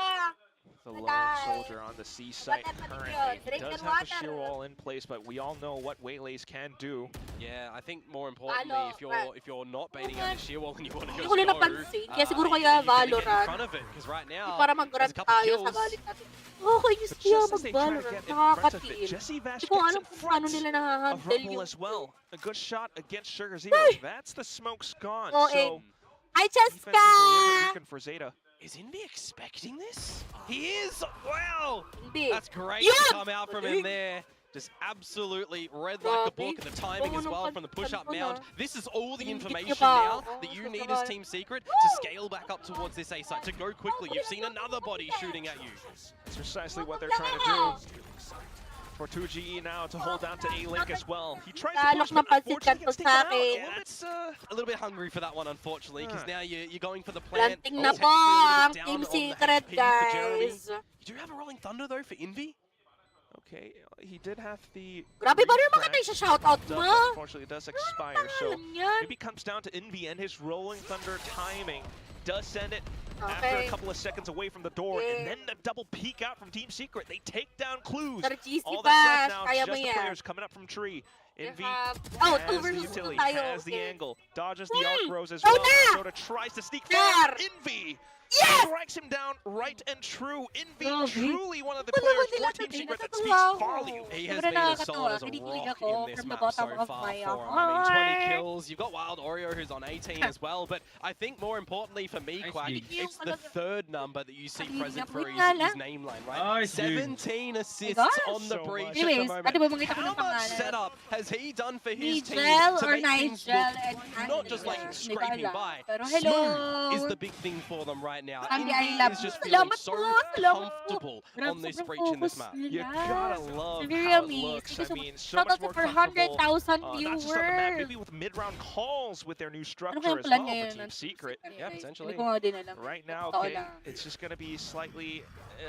The lone Bye. soldier on the C site Water pa din currently. yun. He Drink does and have the water. shear wall in place, but we all know what Waylays can do. Yeah, I think more importantly, Valo, if you're not baiting out the sheer wall and you want to go Hindi ko rin slow, napansin. Kaya siguro you kaya gotta get in Valorant. front of it, because right now Para there's mag-grab a couple tayo sa kills. galit natin. Okay, just But kaya just as they try to mag-Valorant. get in front of it, Nakakatil. Jesse Vash Hindi ko gets alam in kung paano front nila of nahahandle Rumble yung... as well. A good shot against Sugar Zero. That's the smoke's gone. Oh, So Hi, defense is a little Cheska! weakened for Zeta. Is Envy expecting this? He is! Wow! Hindi. That's great Yun! to come out from in there. Just absolutely read like a book, and the timing as well from the push-up mount. This is all the information now that you need as Team Secret to scale back up towards this A site, to go quickly. You've seen another body shooting at you. That's precisely what they're trying to do. For 2GE now to hold down to A-Link as well. He tries to Lalok push, ng but pansit unfortunately kanto gets sa taken out. akin. Yeah, it's a little bit hungry for that one, unfortunately, because now you're going for the plant. Planting na po Technically a ang little bit Team down on the Secret, HP for Jeremy. guys. You do have a rolling thunder though for Envy. Okay, he did have the... Grabe ba rin refract, makatay sa shoutout but mo? unfortunately, it does expire. So Pangalan yan. maybe it comes down to Envy and his rolling thunder timing. Does send it after Okay. a couple of seconds away from the door, and Yeah. then the double peek out from Team Secret. They take down Clues. Sir GC All that's left Bash, now kaya is mo just the yan. players coming up from tree. Envy Oh, has 2 the versus 2 utility, tayo. has the Okay. angle, dodges the arc rose as Oh, well. na! Soda tries to sneak There! forward. Envy Yes! strikes him down right and true. Envy Grabe. truly one of the Wala players ko for nila Team sabihin, Secret that natatawa speaks ako. volume. He has Sobrang been as nakakatawa. solid as a Kinikilig rock ako in this from the map bottom so of far my for him. I mean, 20 heart. kills. You've got Wild Oreo who's on 18 as well, but I think more importantly for me, Quack, it's the third number that you see present for his name line, right? 17 assists gosh. on the So breach much. at the Anyways, moment. ano ba makita ko How ng much pangalan? setup has he done for his team Nigel to or make things Nigel look and not just like Andrea? scraping Hindi ko by? alam. Pero Smooth hello. is the big thing for them right right now. Sandy, I Indy love is you. just feeling Salamat so po, salamat po. comfortable Grabe, on this sobrang breach in this focus map. You nila. gotta love Very how it amazing. looks. Thank I you so mean, much. so Shout much out to more 400,000 comfortable. Not just on the map, maybe viewers. with mid-round calls with their new Ano structure kayang as plan well for ngayon Team ng Secret. Secret, Yeah, guys? potentially. Hindi ko nga din alam. Right now, Totoo okay, lang. it's just gonna be slightly,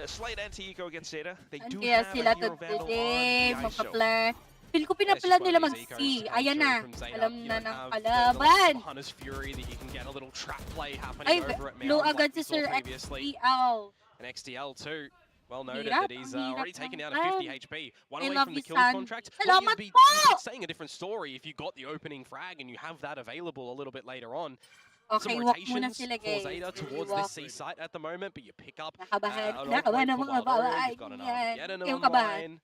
slight anti-eco against Zeta. They Saan do kaya have sila a Hero Vandal on the today? ISO. Magpa-plan. Feel ko Yeah, it's pinaplan just nila one of these ecos mag-C. come Ayan through na. from Zeta. Alam You na don't ng have kalaban. the Hunter's Fury that you can get a little trap play happening Ay, over at low Mound agad like we si saw Sir previously. XPL. And XDL too. Well noted Hirap, that he's ang hirap already taken ng down a 50 plan. HP. One I away love from the you, kill San. contract. Salamat you'd be po! saying a different story if you got the opening frag and you have that available a little bit later on. Okay, Some walk muna rotations sila, for guys. Zeta towards Walk. this C site at the moment, but you pick up Nakabahan. an Nakabahan ng on-point mga for Waldo. babae You've got an yan. Armageddon Yung on kabahan. line.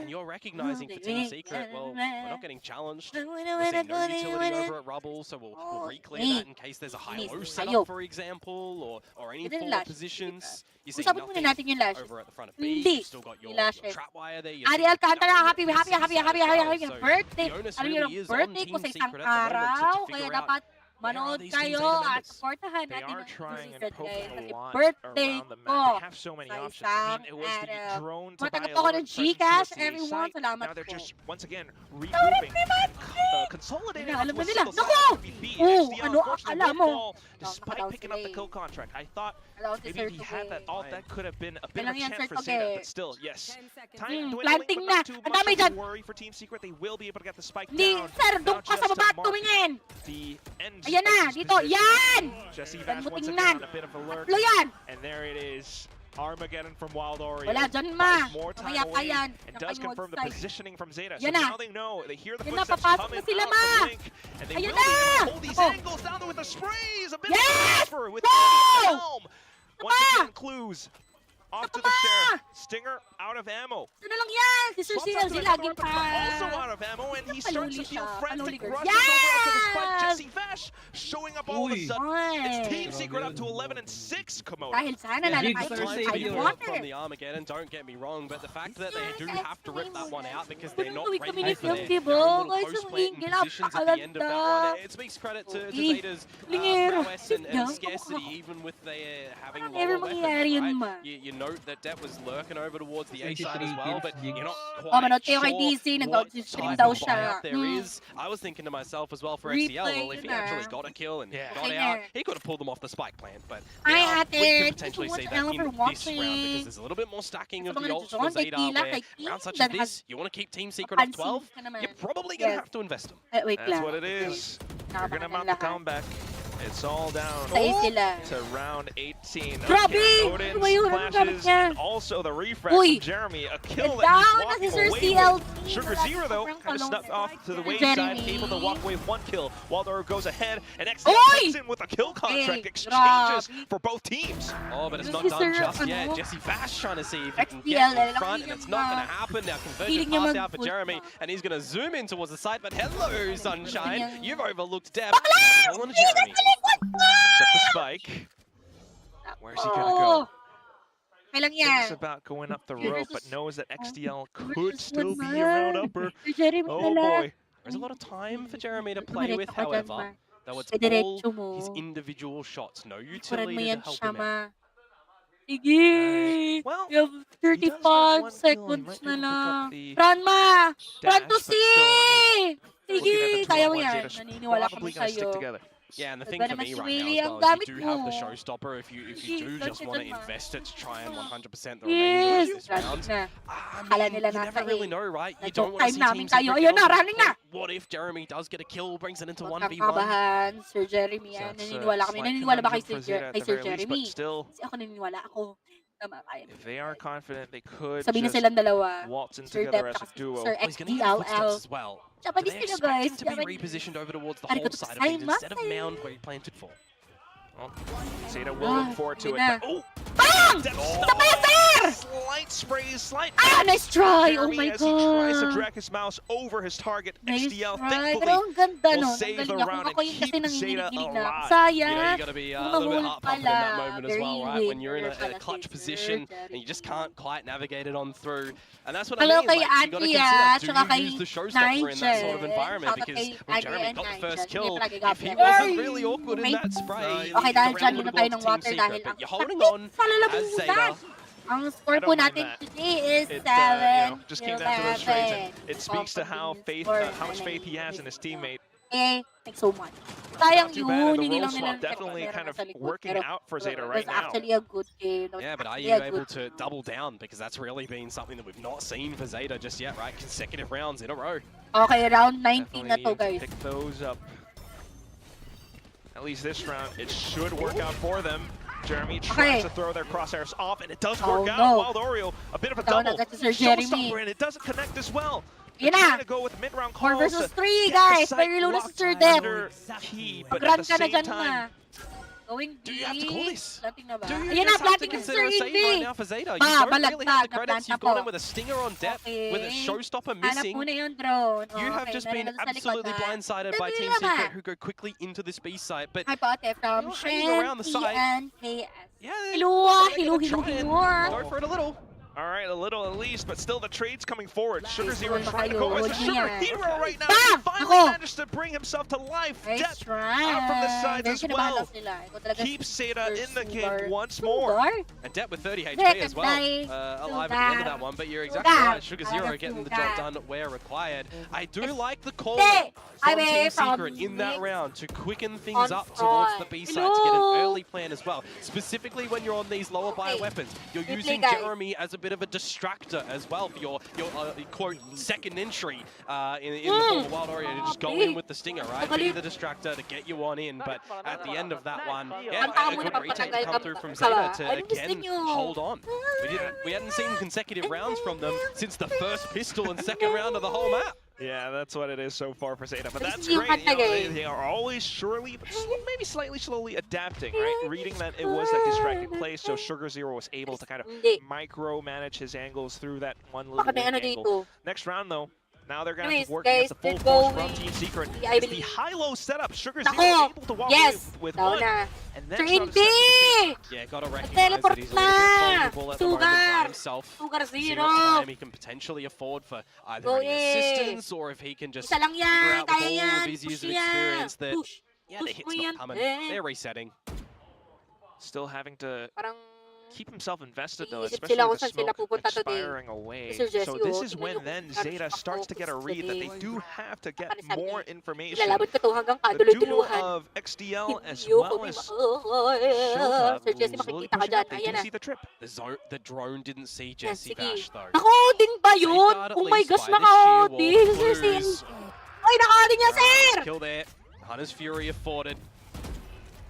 And you're recognizing for Team Secret, well, we're not getting challenged. We're seeing no utility over at Rubble, so we'll re-clear that in case there's a high-low setup, for example, or any Pwede forward lash. positions. You see Usapin muna nothing natin yung lashes. over at the front of B. Hindi. You've still got your Lashes. trap wire there. Ari Alcantara, happy birthday The onus alam niyo really yung is on birthday ko Team sa isang Secret at the moment araw, to kaya figure out dapat manood these teams' kayo Zeta at members. supportahan They natin are ang trying Secret, and poking guys. a Kasi lot birthday around the ko. map. They have so many Sa options. I mean, isang it was the araw. drone to buy Tumatanggap a ako lower ng presence Gcash, towards the A everyone. site. Salamat Now they're po. just, once again, regrouping and consolidating Alam onto a na nila. single Naku! side to be B. Oh, XDL, ano, unfortunately, akala won't mo. fall despite Nakadaw picking up sila the eh. kill contract. I thought Alam ko si maybe Sir if he had that Tuge. ult, that could have been a bit of a Kailangan yan, chance Sir for Zeta, Tuge. but still, yes. Time dwindling, planting but not na. too Ang much dami of a dyan. worry for Team Secret. They will be able to get the spike Hindi, down. sir, Now doon ka sa just to baba mark tumingin. the end Ayan na, of his dito. position. Yan! Jesse Saan Vash mo once tingnan? again on a bit of a lurk. Tatlo yan. And there it is. Armageddon from Wild Oreo. Wala dyan, ma. buys more time Mamaya pa away yan. and Yan does kayo confirm the mag-side. positioning from Zeta. So Yan na. now they know. They hear the Yan na, footsteps papasok coming na sila, out ma. from Link. And they Ayan will be able na. to hold these Ako. angles down with the sprays. A bit Yes! of a transfer with Go! the helm. Once Ma. again, clues. Off to the Ma. sheriff. Stinger out of ammo. Ano lang yan? Si Sir Swaps CLZ up to the laging cover, but also out pa. of ammo, and he Panuli starts to feel siya, frantic. panuli girl. Rushes over onto the spike. Yes! Jesse Vash showing up all of a Uy. sudden. It's Team Ay. Secret up to 11 and 6, Komodo. Dahil sana Yeah, nalang big kayo Sir sa Savior. I From water. the Armageddon, don't get me wrong, but the fact that they Yes, do have to rip that one out because they're not Ganun ready kami ni for Film, their diba? own little Guys, post ang planting ingil, positions at the end of that napakaganda. one. It speaks credit to Eh, Zeta's lingero. prowess and Tignan, scarcity, kamukha ko. even with their having Parang lower never mangyayari yun, weapons, ma. right? You note that Depp was lurking over towards the A side 23 as well, but kills, you're not Oh, quite manood kayo sure kay DC, what nag-stream type daw of siya. buyout there Hmm. is. I was thinking to myself as well for Replay XCL, well, if he yun actually ah. got a kill and Yeah. got Okay out, na. he could have pulled them off the spike plant, but Hi, now ate. we can Thank potentially you so see much, that Ella, in for this round watching. because there's a little bit more stacking Sa of the mga ults for nagsusuan kay Zeta, Tila, where kay rounds Team such as that has this, you want to keep Team Secret on pansin 12, ka naman. you're probably going to Yes. have to invest them. Wait That's lang. what it is. They're going to Nakabatan mount the lahat. comeback. It's all down Sa A sila. to round 18. Grabe! Odin Ano ba yun? Anong gamit splashes, niya? and also the refresh Uy! from Jeremy. A kill Down that he's na si walking Sir away CLZ. with. Sugar Wala Zero, sa though, sobrang kind of kalong. snuck off to the Sir wayside, Jeremy. able to walk away with one kill. Waldor goes ahead, and XL Oy! comes in with a kill contract. Hey, Exchanges grabe. for both teams. Oh, but it's This not is done Sir, just yet. ano? Jesse Vash trying to see if he can XDL, get in lalaki front, and niya it's not going to mga- happen. Now conversion Feeling niya pass out for mag-push Jeremy, pa. and he's going to zoom in towards the site, but hello, Sunshine. niyang- You've overlooked Deb. Hold on to Jeremy. Except the spike. Where's he going to go? Kailang Thinks yan. about going up the Versus- rope, but knows that XDL versus could still one be around man. upper. Si Jeremy Oh pala. boy. There's a lot of time for Jeremy to play Kumaret with, ka dyan, however, ma. though it's Diretso all mo. his individual shots. No Kuran utility mo to yan help siya, him out. ma. Sige. Well, You have he does have 35 one kill. He seconds might be na able to pick up lang. the Run, ma! Run dash, to but C! still, I mean, looking at Sige, the kaya mo 2-on-1 yan. Zeta's Naniniwala probably kami gonna stick sa'yo. together. Yeah, and the thing Iba for naman me si right Willie now ang as well gamit is you do have the mo. showstopper if you Sige, do launch just it want to dyan, ma. invest it to try and 100% the Yes! remainder of this Running round. na. I Akala mean, nila you nasa never really A. know, right? You Na-joke don't want to time see namin Team tayo. Secret Ayun get na, onto the running na! point. What if Jeremy does get a kill, brings it into Huwag 1v1? kang kabahan, Sir Jeremy So yan. that's a Naniniwala kami. slight Naniniwala ba kay conundrum Sir, for Zeta at kay the Sir very least, Jeremy? but still, Kasi ako naniniwala ako. Tama, kaya mo. if they are confident, they could Sabi na just silang dalawa. waltz in Sir together Deb as a at duo. Sir Oh, he's going to hear footsteps XDLL. as well. Do Japanese they sila, expect guys. him to be Japanese. repositioned over towards the Arigato whole side of things gozaimasu. instead of Mound where he planted for? Well, Zeta will look forward to yun it, na. but oh! Ah! lang! Sa sir! Slight sprays, slight Nice try! Oh Jeremy my as he tries to god! drag his mouse over his target. Nice XDL try! thankfully Pero ang ganda will nun. Ang save galing the niya. round Kung and ako yung kasi keep nanginginig Zeta na. alive. Sayang! You gotta be a little bit heart pumping in that moment as well, right? When you're in a clutch position and you just can't quite navigate it on through. And that's what I Hello mean, kay like, you gotta Andrea, consider, tsaka do kay you use the showstopper in that sort of Nigel. environment? Shoutout Because kay when Jeremy Andrea got the and first Nigel. kill, Hindi palagi if he gabi. wasn't really awkward in May- that spray, Okay, dahil the dyan, round muna would tayo have ng gone water to Team dahil Secret. But ang you're holding sakit on sa as lalamunan. Zeta. Ang score I po don't mind natin that. today is It 7 just came down to those trades, and it speaks to how much faith he has in his teammate. Thanks so much. Sayang Not too bad, yun, and the hindi role lang nila swap definitely pero kind of nasa likod. working Pero out for Zeta it right was now. actually a good game. It was Yeah, but are actually you a able good to double down? Because that's really been something that we've not seen for Zeta just yet, right? Consecutive rounds in a row. Okay, round 19 na Definitely to, need guys. pick those up. At least this round, it should work out for them. Jeremy tries to throw their crosshairs off, and it does work out. no. Wild Oreo, a bit of a Ikaw na double. agad si Sir Jeremy. Showstopper, and it doesn't connect as well. Yun They're na. trying to go with mid-round 4 calls versus to 3, get the guys. site Very Lotus locked Sir Death. under key, but Mag-run at the ka na same dyan time, na. Going Do you have to call this? Planting na ba? Do you Ayan na, just have to planting na si consider Sir a save right Indy. now for Zeta? You Ba, don't really have balagtag the na credits. planta You've gone po. in with a stinger on depth, with a Okay. showstopper Hanap missing. muna yung drone. You have Okay, just meron been na doon sa likod absolutely na. blindsided by Dali Team naman. Secret, who go quickly into this B site. But Hi, Pote from You're hanging Shen, around the site. and KS. yeah, Hello, they're gonna try and hello. go for it a little. all right, a little at least, but still the trade's coming forward. Sugar Zero Nice trying to one, go as a kayo. Sugar Yeah. Hero right now. Bam! He finally Ako. managed to bring himself to life. Nice Death try. out from the sides Very as kinabahan well. sila. Ikaw talaga Keeps si Zeta Sir in the Sugar. game once more. Sugar? And Debt with 30 HP Second as well, die. alive at the end of that one. But you're exactly Sugar. right. Sugar Zero getting the job done where required. I do like the call Hey, from I'm Team from Secret in that Nick round to quicken things on up towards the front. B side to get an Hello. early plan as well. Specifically when you're on these lower buy Okay. weapons, you're Good using play, guys. Jeremy as a bit of a distractor as well for your quote second entry in the form of Wild Oreo to just go in with the stinger, right? Be the distractor to get you on in. But at the end of that one, yeah, a good retake to come through from Zeta to again hold on. We hadn't seen consecutive rounds from them since the first pistol and second round of the whole map. Yeah, that's what it is so far for Zeta, but that's Hindi yung great. You know, kanta, they are always surely, but maybe slightly slowly adapting, right? Reading that it was that distracting play, so Sugar Zero was able to kind of Hindi. micro-manage his angles through that one little Baka may ano weak angle. dito. Next round, though, now they're going to have Anyways, to work guys, against the full they're force from going- Team Secret. I It's the believe- high-low setup. Sugar Nako! Zero able to walk Yes! away with Down one, na. and then Sir try to Indy! set the Yeah, got to recognize teleport that he's a little bit na! vulnerable at the moment by Sugar! himself. Sugar See Zero! what time he can potentially afford for either Go any in! assistance or if he can just Isa lang figure yan! out with Kaya all yan! of his Push years of yan! experience that Push! yeah, the Push hit's mo not yan, coming. eh. They're resetting. Still having to Parang keep himself invested though, Iisip especially sila with kung the saan sila smoke pupunta today. expiring away. Sir Jesse, So this oh, is tingnan when niyo then kung gaano Zeta siya starts to get a ka-focus read that they today. do have to get Baka sabi more niya, information. ilalaban ko to hanggang The duo kadulu-duluhan. of XDL as Hindi well ako as may Showtime Sir Jesse, slowly makikita ka pushing dyan. up. They Ayan do na. see the trip. The drone didn't see Yan, Jesse sige. Bash though. Nako, din ba yun? Safeguard at Oh my least gosh, by the naka-OD. sheer wall Sir Sin. clues. Ay, naka-OD niya, sir! Kill there. Hunter's Fury afforded.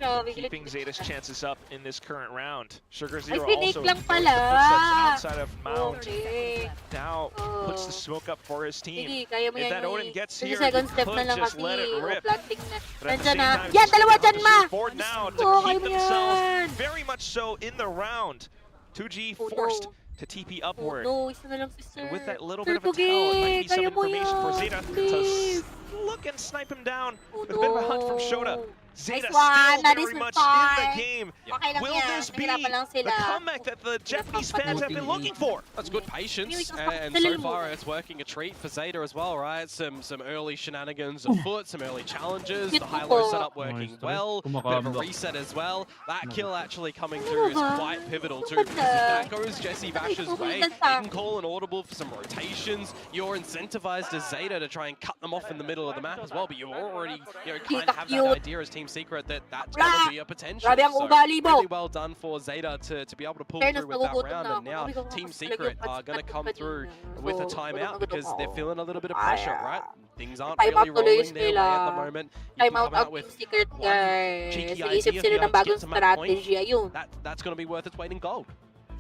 Grabe, Keeping galit. Zeta's chances up in this current round. Sugar Ay, Zero finake also lang knows pala. the footsteps outside of Mount. Okay. Now puts the Oh. smoke up for his team. Sige, kaya mo If yan. that Odin gets 30 here, second he step could na lang just kasi. let it O, rip. planting na. But at the Nandyan same na. time, Yan, just dalawa gonna dyan, have to ma! shoot forward now to Oh, keep kaya mo themselves yan. very much so in the round. 2G Oh, forced no. to TP Oh upward. no, isa na lang si Sir. And with that little Sir bit of a tell, it might be some Tugi, kaya mo information for yan. Zeta to Please. look and snipe him down Oh, with a bit of a hunt from Shota. no. Zeta Nice one, still that is very much fine. in the game. Okay lang Will yan. this be Nahirapan lang the sila. comeback that the Japanese fans have been looking for? That's good patience, Anyways, and so far it's working a treat for Zeta as well, right? Some early shenanigans afoot, some early challenges, the high-low setup working well, bit of a reset as well. That kill actually coming through is quite pivotal too, because if that goes Jesse Bash's way, he can call an audible for some rotations. You're incentivized as Zeta to try and cut them off in the middle of the map as well, but you already kind of have that idea as Team Secret that that's going to be a potential. Grabe ang So ugali mo. really well done for Zeta to be able to pull Fairness, through with that nagugutom round, na and now ako. Sabi ko, Team mas Secret talaga are going to come pansit through kanina. with a So, timeout gutom because ako. they're feeling a little bit of pressure, right? Things aren't Timeout really tuloy rolling their way sila. at the moment. You can Timeout come out ang with Team Secret, one guys. cheeky Nag-isip idea, sila you know, ng to bagong get to map point. strategy. Ayun. That's going to be worth its weight in gold.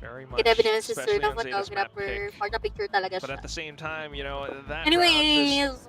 Very much, Kinabi na si Sir especially ng on Zeta's map photographer. pick. For the picture talaga But siya. at the same time, you know, that round just Anyways,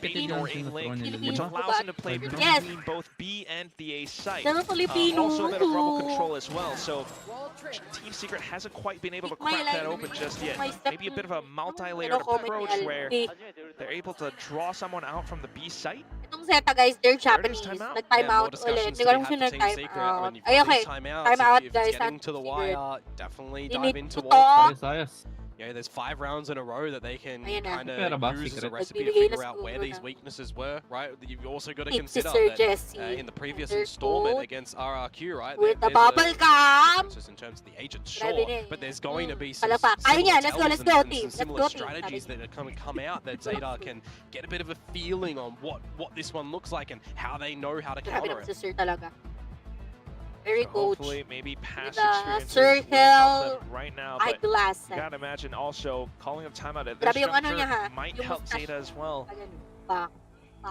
B or A link, which Filipino allows him to play Yes. between both B and the A site. Dalawa Filipino. Also a bit of rumble control as well, so Team Secret hasn't quite been able to My crack that line. open just yet. My step Maybe a bit of a multi-layered Ano, comment ni approach where Albi. They're able to draw someone out from the B site. Itong Zeta guys, they're There it is, Japanese. timeout. Nag-timeout more ulit. discussions Hindi to ko be alam had kung for Team Secret. I nag-timeout. mean, you've Ay, got okay. these timeouts. Timeout, If it's guys, getting at to the Secret. wire, definitely You dive need into to Wolf. talk. Ayos. Yeah, there's 5 rounds in a row that they can Ayan na. kind Pera ba, of use as a Secret? recipe to Nagbibigay na figure out where siguro these na. weaknesses were, right? You've also got to It's consider Sir that Jesse. in the previous Their installment coach against RRQ, right? with the there's bubble cam. differences in terms of the agents, Grabe sure, na eh. but there's going to be some Palpak. Ayun similar yan, let's go, tells let's go, and team. some Let's similar go, team. strategies that are going to come out that Zeta can get a bit of a feeling on what this one looks like and how they know how to Grabe counter naman it. si Sir talaga. Very So coach. hopefully, maybe past the experiences circle, will help them right now. But Eyeglass. you gotta imagine also calling of timeout at Grabe this yung ano juncture niya ha. might Yung help mustache Zeta as well. Ayan, back.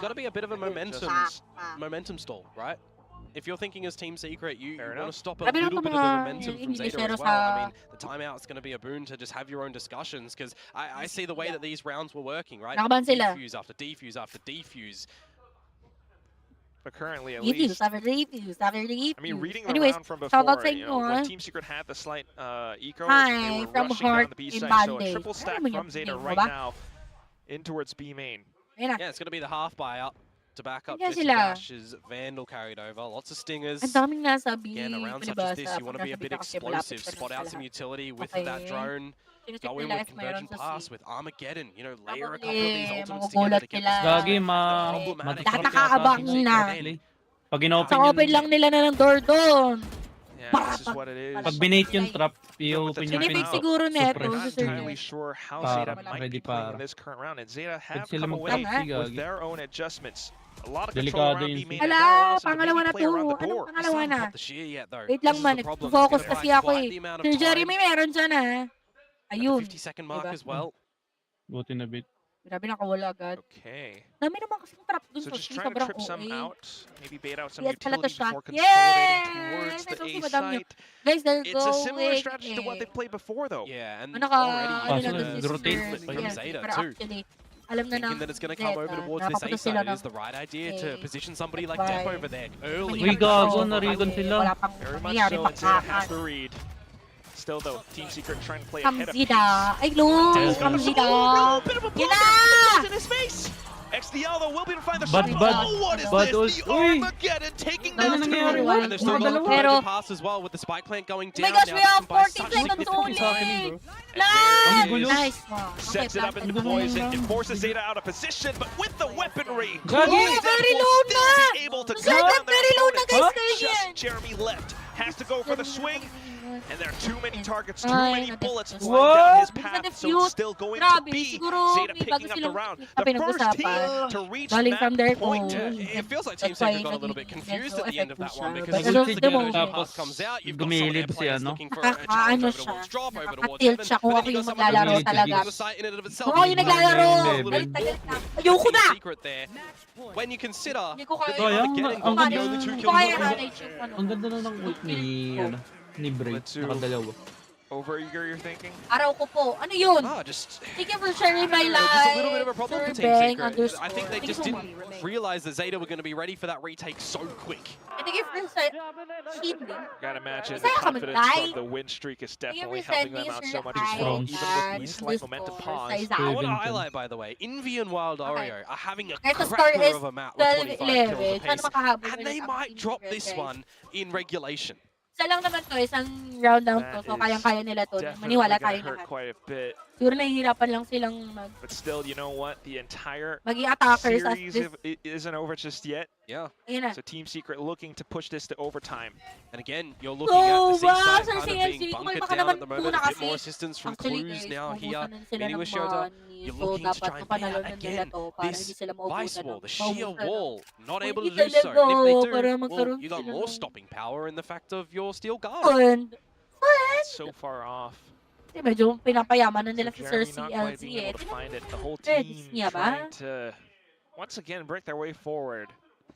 Got to be a bit of a momentum Back. momentum stall, right? If you're thinking as Team Secret, you Fair want to enough. stop a Grabe little naman bit of the mga momentum from Zeta Englishero as well. I mean, sa- the timeout's going to be a boon to just have your own discussions because I see the way that these rounds were working, right? Nakaban sila. Defuse after defuse after defuse. But currently, at Reviews least, after reviews after reviews. I mean, reading the Anyways, round from shoutout before, sa you know, inyo, when ah. Team Secret had the slight eco, Hi, they were from rushing Heart down the B in site. So a Band-Aid. triple stack Alam mo from yung Zeta name mo right ba? now in towards B main. Ayun na. Yeah, it's going to be the half buyout to back up Nandiyan Jesse sila. Dash's Vandal carried over. Lots of stingers. Ang daming nasabi. Again, around such palibasa, as this, you want to be a bit pagkasabi ka kasi malapit explosive. ka na Spot sa out some lahat. utility with Okay. that drone. Sinecheck Go in nila with if mayroon Convergent sa Pass C. with Armageddon. You know, layer a Probably, couple of these ultimates magugulat together to get sila. this Gagi, the problematic Lahat thing nakaabang about na. Again, Pag in-open Sa open lang nila na ng door doon. Yeah, this is what it is. Pag binate yung trap, With the i-open yung timeout, Pinipig pinto. siguro neto. Suppress. Not Si Sir entirely Jeff. sure how Para, Zeta might ready be playing para. in this current round, and Zeta Pag have sila come away mag-fight, with gagi. their own adjustments. A lot of control Delikado around yun B si- main. Ala, and that allows them to pangalawa maybe na play to. around the Anong door. They pangalawa still na? haven't popped the shear yet, though. Wait This lang is man, the problem. focus It's gonna kasi take ako quite eh. the amount of Sir Jerry, time. may meron dyan ah. At Ayun. the 50-second mark Diba? as well. Buti na bit. Grabe nakawala agad. Okay. Dami naman kasing trap dun So sa just C. trying to Sobrang trip some OA. out, maybe bait out some Yes, pala to utility siya. before consolidating Yes! towards the Ito si A Madam niyo. site. Guys, they're It's a similar going strategy to what eh. they played before, though. Yeah, and Ano ka, already ano Kaso, na to si rotate Sir. pa from Yes, Zeta pero too. actually, alam na Thinking ng that it's going to come over Zeta, towards this A nakapunta side sila is ng the right idea to A. position somebody like That's Def why. over there early. Uy, gago, Kasi narigon sila. Wala pang Very much nangyari so, and Zeta has pagkakan. the read. Still, though, Team Secret trying to play ahead of pace. Kamzida. Ay, no! Yes, Kamzida. Oh, bit of a Yun block na! in his face. XDL though will be able to find the Bad, shot. bad. Oh, what is Bad this? The uy. Armageddon taking Ano down nangyari? two. What? And they've still got Pero- a Pero- Convergent Pass as well with the spike plant going Oh my down. gosh, now we have beaten by 14 such seconds significant only. time. Nice! gulo. Nice one. Sets it up and deploys it. It forces Zeta out of position, but with the weaponry, Gagi. Zeta Very will low still na. be able to Zeta, cut down their very low na, guys, opponent. kayo Just yan. Jeremy left. Has to go for the swing, and there are too many targets, too Ay, many bullets na-defuse. flying down his What? path, so Na-defuse. it's still going Grabe, to be siguro Zeta may bago picking up the silang round. na The first pinag-usapan. team to reach Galing map from their point. coach. Yeah, it feels like Team That's why Secret got a little bit naging confused medyo at the end of that effective one siya. because But as soon as the at the Convergent moment, Pass comes out, you've got some of their gumilid si players ano. looking for a challenge Nakakaano over siya. towards drop, over towards Nakaka-tilt heaven, siya kung but ako then you've yung got some of the maglalaro players that talaga. do the site in and of itself. Oo, yung naglalaro. Level. Galit na galit na. Ayoko na! Secret there. When you consider Hindi ko that kaya. the Sayang, Armageddon ang got ganda the only two ng- kills Kaya of the na, round. like, ano. Ang ganda na ng ult ni, ano, ni Bray. Let's do- Nakadalawa. Over eager, you're thinking? Araw ko po. Ano yun? Ah, just Thank you for sharing my life. just a little bit of a problem for Sir Team Bang Secret. I think _ they just didn't realize that Zeta were going to be ready for that retake so quick. And thank you for cheating. Gotta imagine the Saya ka confidence mag-die. from the win streak is Thank you definitely for helping sending them out Sir so much Hi as well, and even with the slight Discord momentum sa pause. Isaac. I want to Stevenson. highlight, by the way, Envy and Wild Oreo are having a Guys, the score cracker is of a map with 25 kills 12-11. Sana apiece. makahabol And they ulit ang might Team drop Secret, this guys. one in regulation. Isa lang naman to, isang round lang to. That So is kayang-kaya nila to. Definitely Maniwala gonna tayo hurt lahat. quite a bit, Siguro nahihirapan lang silang but still, you know what? The entire maging attackers as series this. isn't over just yet. Yeah. Ayun na. So Team Secret looking to push this to overtime. And again, you're looking at the So, ba? seaside Sir kind of CLC, being kumalma bunkered ka down naman at the moment. muna A bit kasi. more assistance from Actually, Clues guys, now here. maubusan sila Mini ng with Shelter. money. You're So, looking to dapat try and bait mapanalo out na nila again to para this hindi sila maubusan Vice Wall, ng- the sheer maubusan ng- wall, not able to Hindi do so. And if talaga, they para do, well, magkaroon you got sila more ng- stopping power in the fact of your steel guard. Fun. That's so far off. Kasi medyo pinapayaman na nila si Sir Jeremy not quite CLC being eh. able to find it. The whole Reds team niya ba? trying to once again break their way forward.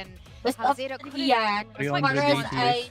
and Best how of Zeta 3 couldn't yan. 300 Whereas ACS. I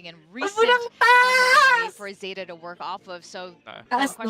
something in Ang recent walang memory taas! for Zeta to work off of. So No. the Taas question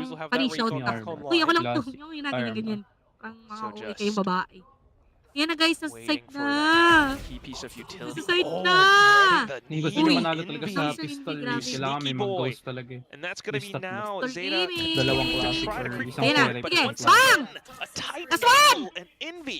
pang will have that pa-reshout recon ka. back Armor. Uy, ako online. lang to. Classic. Yung ginagawa ganyan. Parang mga So uuwi kayong just babae. Yan na guys, nasa site Waiting for na. that key piece of utility. Nasa site Oh, na. the Kung gusto Uy. nyo manalo talaga sa Nice and pistol, hindi, grabe. kailangan may Sneaky boy. mag-ghost talaga eh. And that's going to be Pistol now Pistol Zeta gaming. Dalawang to classic try to or creep isang Ayan na, forward, pwede but sige, once bang! again, a tight Kaswan! battle and Envy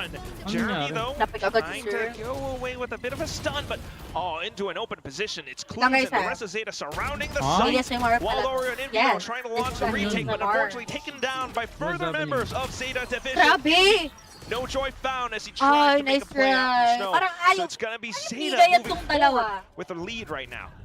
run. Jeremy, nangyari? though, Dapat agad si trying to Sir. go away with a bit of a stun, but into an open position. It's Clues Tama and isa. the rest of Zeta surrounding the Huh? site. Yes, may more While pala. Oreo and Envy Yes. are trying to launch the It's retake, but the unfortunately taken down by further happening? members of Zeta Division. Grabe! No joy found as he tries Ay, to make nice a play out in the try. snow. Parang So ayaw. it's gonna be Ayaw Zeta bigay moving itong dalawa. with the lead right now.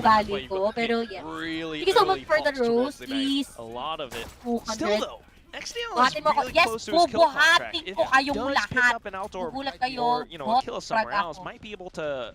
ugali Where you've ko. got Pero pick yeah. really Thank you so much early for the pops towards rose, the base. please. A lot of it. 200. Still though, XDL is Buhatin mo ako. really Yes close to po, his kill contract. buhatin If ko he kayong does pick lahat. up an outdoor Gugulat kayo, or, you know, a kill bot somewhere brag else, ako. might be able to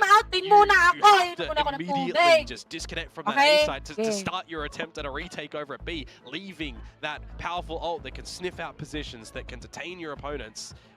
time outin muna You ako. have Inom to muna ako ng immediately tubig. just disconnect from that Okay? A side to start your attempt at a retake over at B, leaving that powerful ult that can sniff out positions, that can detain your opponents.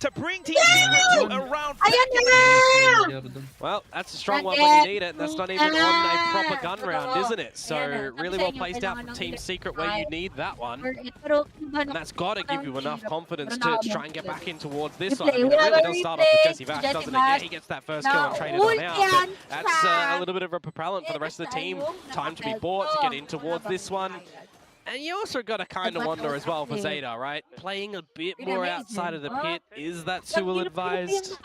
to bring Team Secret to around Ayan na! Well, that's a strong one when you need it, and that's not even on a proper gun round, isn't it? So really well placed out from Team Secret where you need that one. And that's got to give you enough confidence to try and get back in towards this one. I mean, it really does start off with Jesse Vash, doesn't it? Yeah, he gets that first kill and traded on out. But that's a little bit of a propellant for the rest of the team. Time to be bought to get in towards this one. And you also got to kind of wonder as well for Zeta, right? Playing a bit more outside of the pit, is that too ill-advised?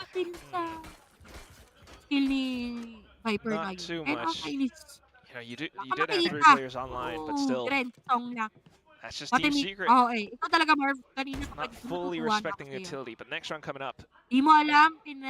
Skill ni Viper na Not yun. too Kahit much. nakakainis. You know, you did Baka have 3 makita. players online, but still, Trend song na. that's just Pati Team mi, Secret. oo ikaw talaga Marv, kanina Not kapag fully natutuwa na respecting ako sa'yo. utility, but next round coming up. Di mo alam, And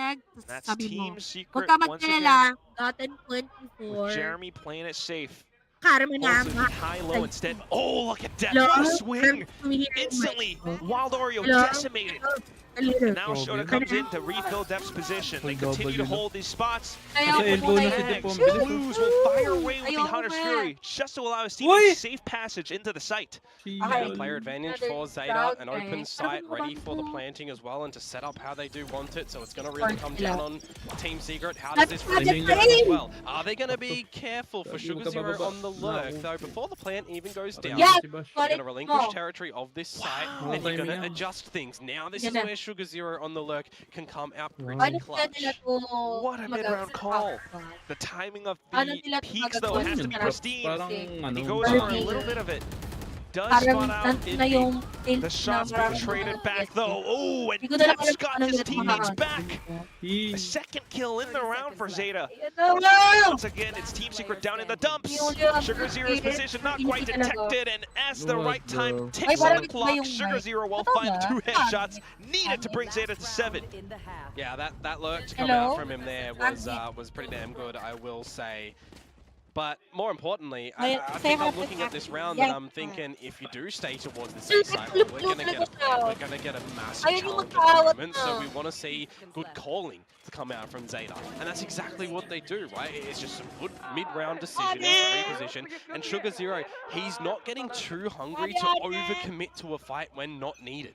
that's sabi mo. Team Huwag Secret ka once magkalala, again gotten with 24. Jeremy playing it safe. Karma na Pulls nga. it high-low instead. Oh, look at that! Hello? What a swing! Hello? Instantly, Wild Oreo Hello? decimated. Hello? And now Problem. Shota comes in to refill Depth's position. They Full continue to double, hold these spots. Ayaw Kasi ko elbow na kaya. si Dip, ang bilis, oh. Blues will fire away with the Ayaw ko Hunter's kaya. Fury just to allow his Uy! teammates safe passage into the site. Okay. Player advantage for Zeta, an open site ready for the planting as well, and to set up how they do want it. So it's going to really come down on Team Secret. How does this really That's work as right. well? Are they going to be careful for Sugar Zero on the lurk, though, before the plant even goes down? Yeah. You're going to relinquish territory of this site, Wow. and you're going to Timing. adjust things. Now this is Ganda. where Sugar Zero on the lurk can come out pretty Ano sila clutch. nila to What a mid-round call. The timing of Ano the nila to peaks, magagawa? though, has to be Parang- pristine. Parang And he ano, goes for a Parang- little bit of it. Does Parang spot out nandun na in yung tilt the na shots being maraming traded mga back, yes, though. yes. Oh, and Hindi ko na lang Dep's alam got kung his anong teammates mga- back. He- A second kill in the round for Zeta. Ayun! Once again, it's Team Secret down in the dumps. Sugar Zero's position not quite Hindi talaga. detected, and as the What right time the- ticks Ay, on parang the iba clock, yung Sugar mic. Zero will Totoo find ba? 2 headshots needed to bring Zeta to 7. Yeah, that lurk to come Hello? out from him there was pretty damn good, I will say. But more importantly, I think I'm looking at this round and I'm thinking, if you do stay towards the safe side, we're gonna get a massive Ayun yung challenge at the magkaawat moment. na. So we want to see good calling to come out from Zeta, and that's exactly what they do, right? It's just some good mid-round decisioning to reposition. And Sugar Zero, he's not getting too hungry to overcommit to a fight when not needed.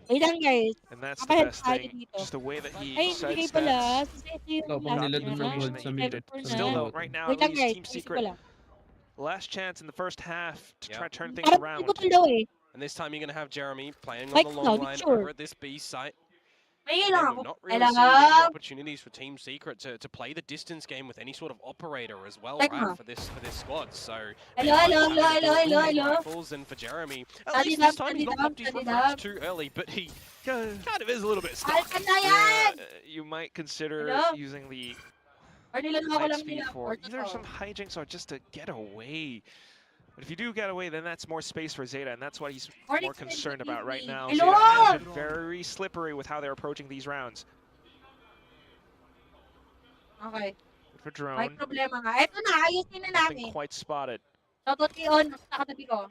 Wait lang guys. And that's the Kapahit best tayo thing, dito. just the way that he Ay, hindi kayo pala. sidesteps. Ito yung Ikaw, pang last nila Not the dun na. mag-hold information sa that you mid. needed. Or Still na. though, right now, Wait at lang least guys. Team Isip ko Secret, lang. last chance in the first half to try to turn things Parang around. ikutan daw eh. And this time you're going to have Jeremy playing on Like, the no, long not line sure. over at this B site. May Again, lang we've ako. not really seen many Alam. opportunities for Team Secret to play the distance game with any sort of operator as well, Like, right, no. for this squad. So Hello, hello. rifles, and for Jeremy, at Study least them, this time he's study not them, popped his study reflex them. too early, but he kind of is a little bit stuck. Alkan na yan! You might consider Hello? using the Or nilang ako light lang speed nila. for Or either totoo. some hijinks or just to get away. But if you do get away, then that's more space for Zeta, and that's what he's Or more it's concerned easy. about right now. Hello? Zeta has been very slippery with how they're approaching these rounds. Okay. For May drone, problema nga. Ito na, ayusin na nothing namin. quite spotted. Shoutout kay On, nakatabi ko.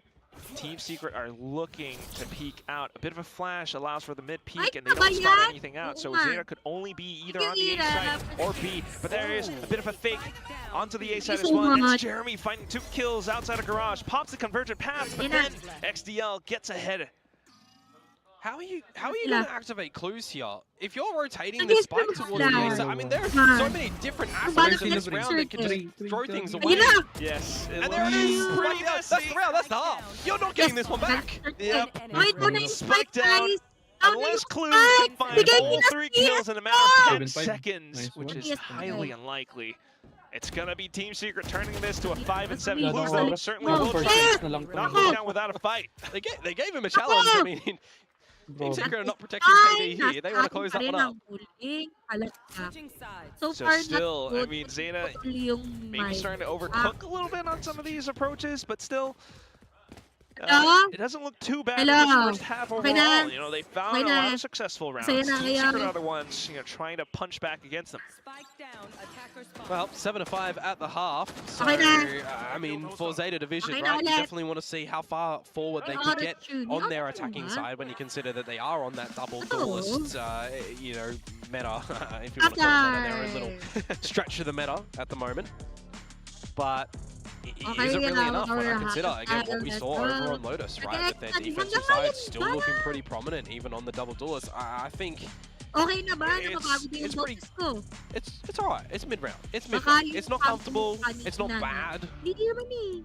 Team Secret are looking to peek out. A bit of a flash allows for the mid Ay, peek, and they don't ba spot yan? anything out. So Oo nga. Zeta could only be either Yung on the A Ira, side dapat- or B. But there is a bit of a fake onto the A side Thank as you well. so And much. it's Jeremy finding 2 kills outside of garage. Pops the convergent path, but Yun na. then XDL gets ahead. How are you Sila. going to activate clues here? If you're rotating Sige, the spike sila towards the sila. A, I mean, there are Come so on. many different Ano aspects ba of this naman round that can just Three, throw three, things three. away. Ayun na! Yes, it And there it is! looks Right, that's the round, that's the half. You're not getting this one back. Yep. Oh, ito na yung spike, Spike down. guys! Unless Clues Spike! can find Bigay all niyo na 3 siya! kills in a matter of 10 7-5. seconds, Nice which one. is Yes, highly okay. unlikely. It's gonna be Team Secret turning this to a 5 and 7. Yeah, Clues no. though certainly No. will First try Yeah. place na lang to. not go down without a fight. They gave him a challenge. I mean, Team Bro. Secret are not protecting KD here. They want to close that one up. So So far, still, not I good. mean, Zeta Only yung maybe mic. starting to overcook a little bit on some of these approaches, but still, Hello? it doesn't look too bad Hello? in this first half Okay overall. na? You know, they found Okay a lot na? of successful rounds. Masaya Team na Secret kayo. are the ones, trying to punch back against them. Well, 7-5 at the half. So, Okay na. I mean, for Zeta Division, Okay na right, you ulit. definitely want to see how far forward they Ano can oras get yun? on Ano their oras attacking ba? side when you consider that they are on that double Ano? duelist, meta, if you want to call it that. They're a little stretch of the meta at the moment. But Okay, is it really yeah, enough when I we're consider, happy. again, what we saw over on Lotus, right, with their defensive side still looking pretty prominent, even on the double duelist. I think Okay na ba? It's- Nababago din it's yung pretty- boses ko. it's all right. It's mid-round. It's Baka mid-round. yung It's not pag- comfortable. yung It's not kanina. bad. Hindi naman eh.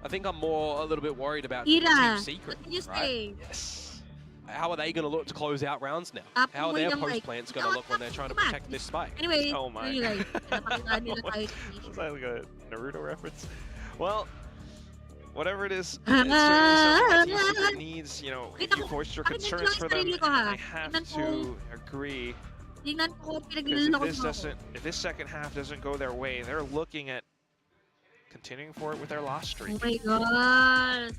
I think I'm more a little bit worried about Ira, Team Secret, what did you right? say? Yes. How are they going to look to close out rounds now? Tapos How are mo their yung post mic. plants going to look when they're trying to protect this spike? Anyway, Oh my. yun yun guys. Napakita nila tayo. Was that like a Naruto reference? Well, whatever it is, it's certainly something that Team Secret needs. You know, if you voiced your Pakinggan ko concerns lang for yung them, sarili ko, ha? I have Tingnan ko. to agree. Tingnan ko, Because pinagliloko mo ako. if this second half doesn't go their way, they're looking at continuing for it with their loss streak. Oh my God.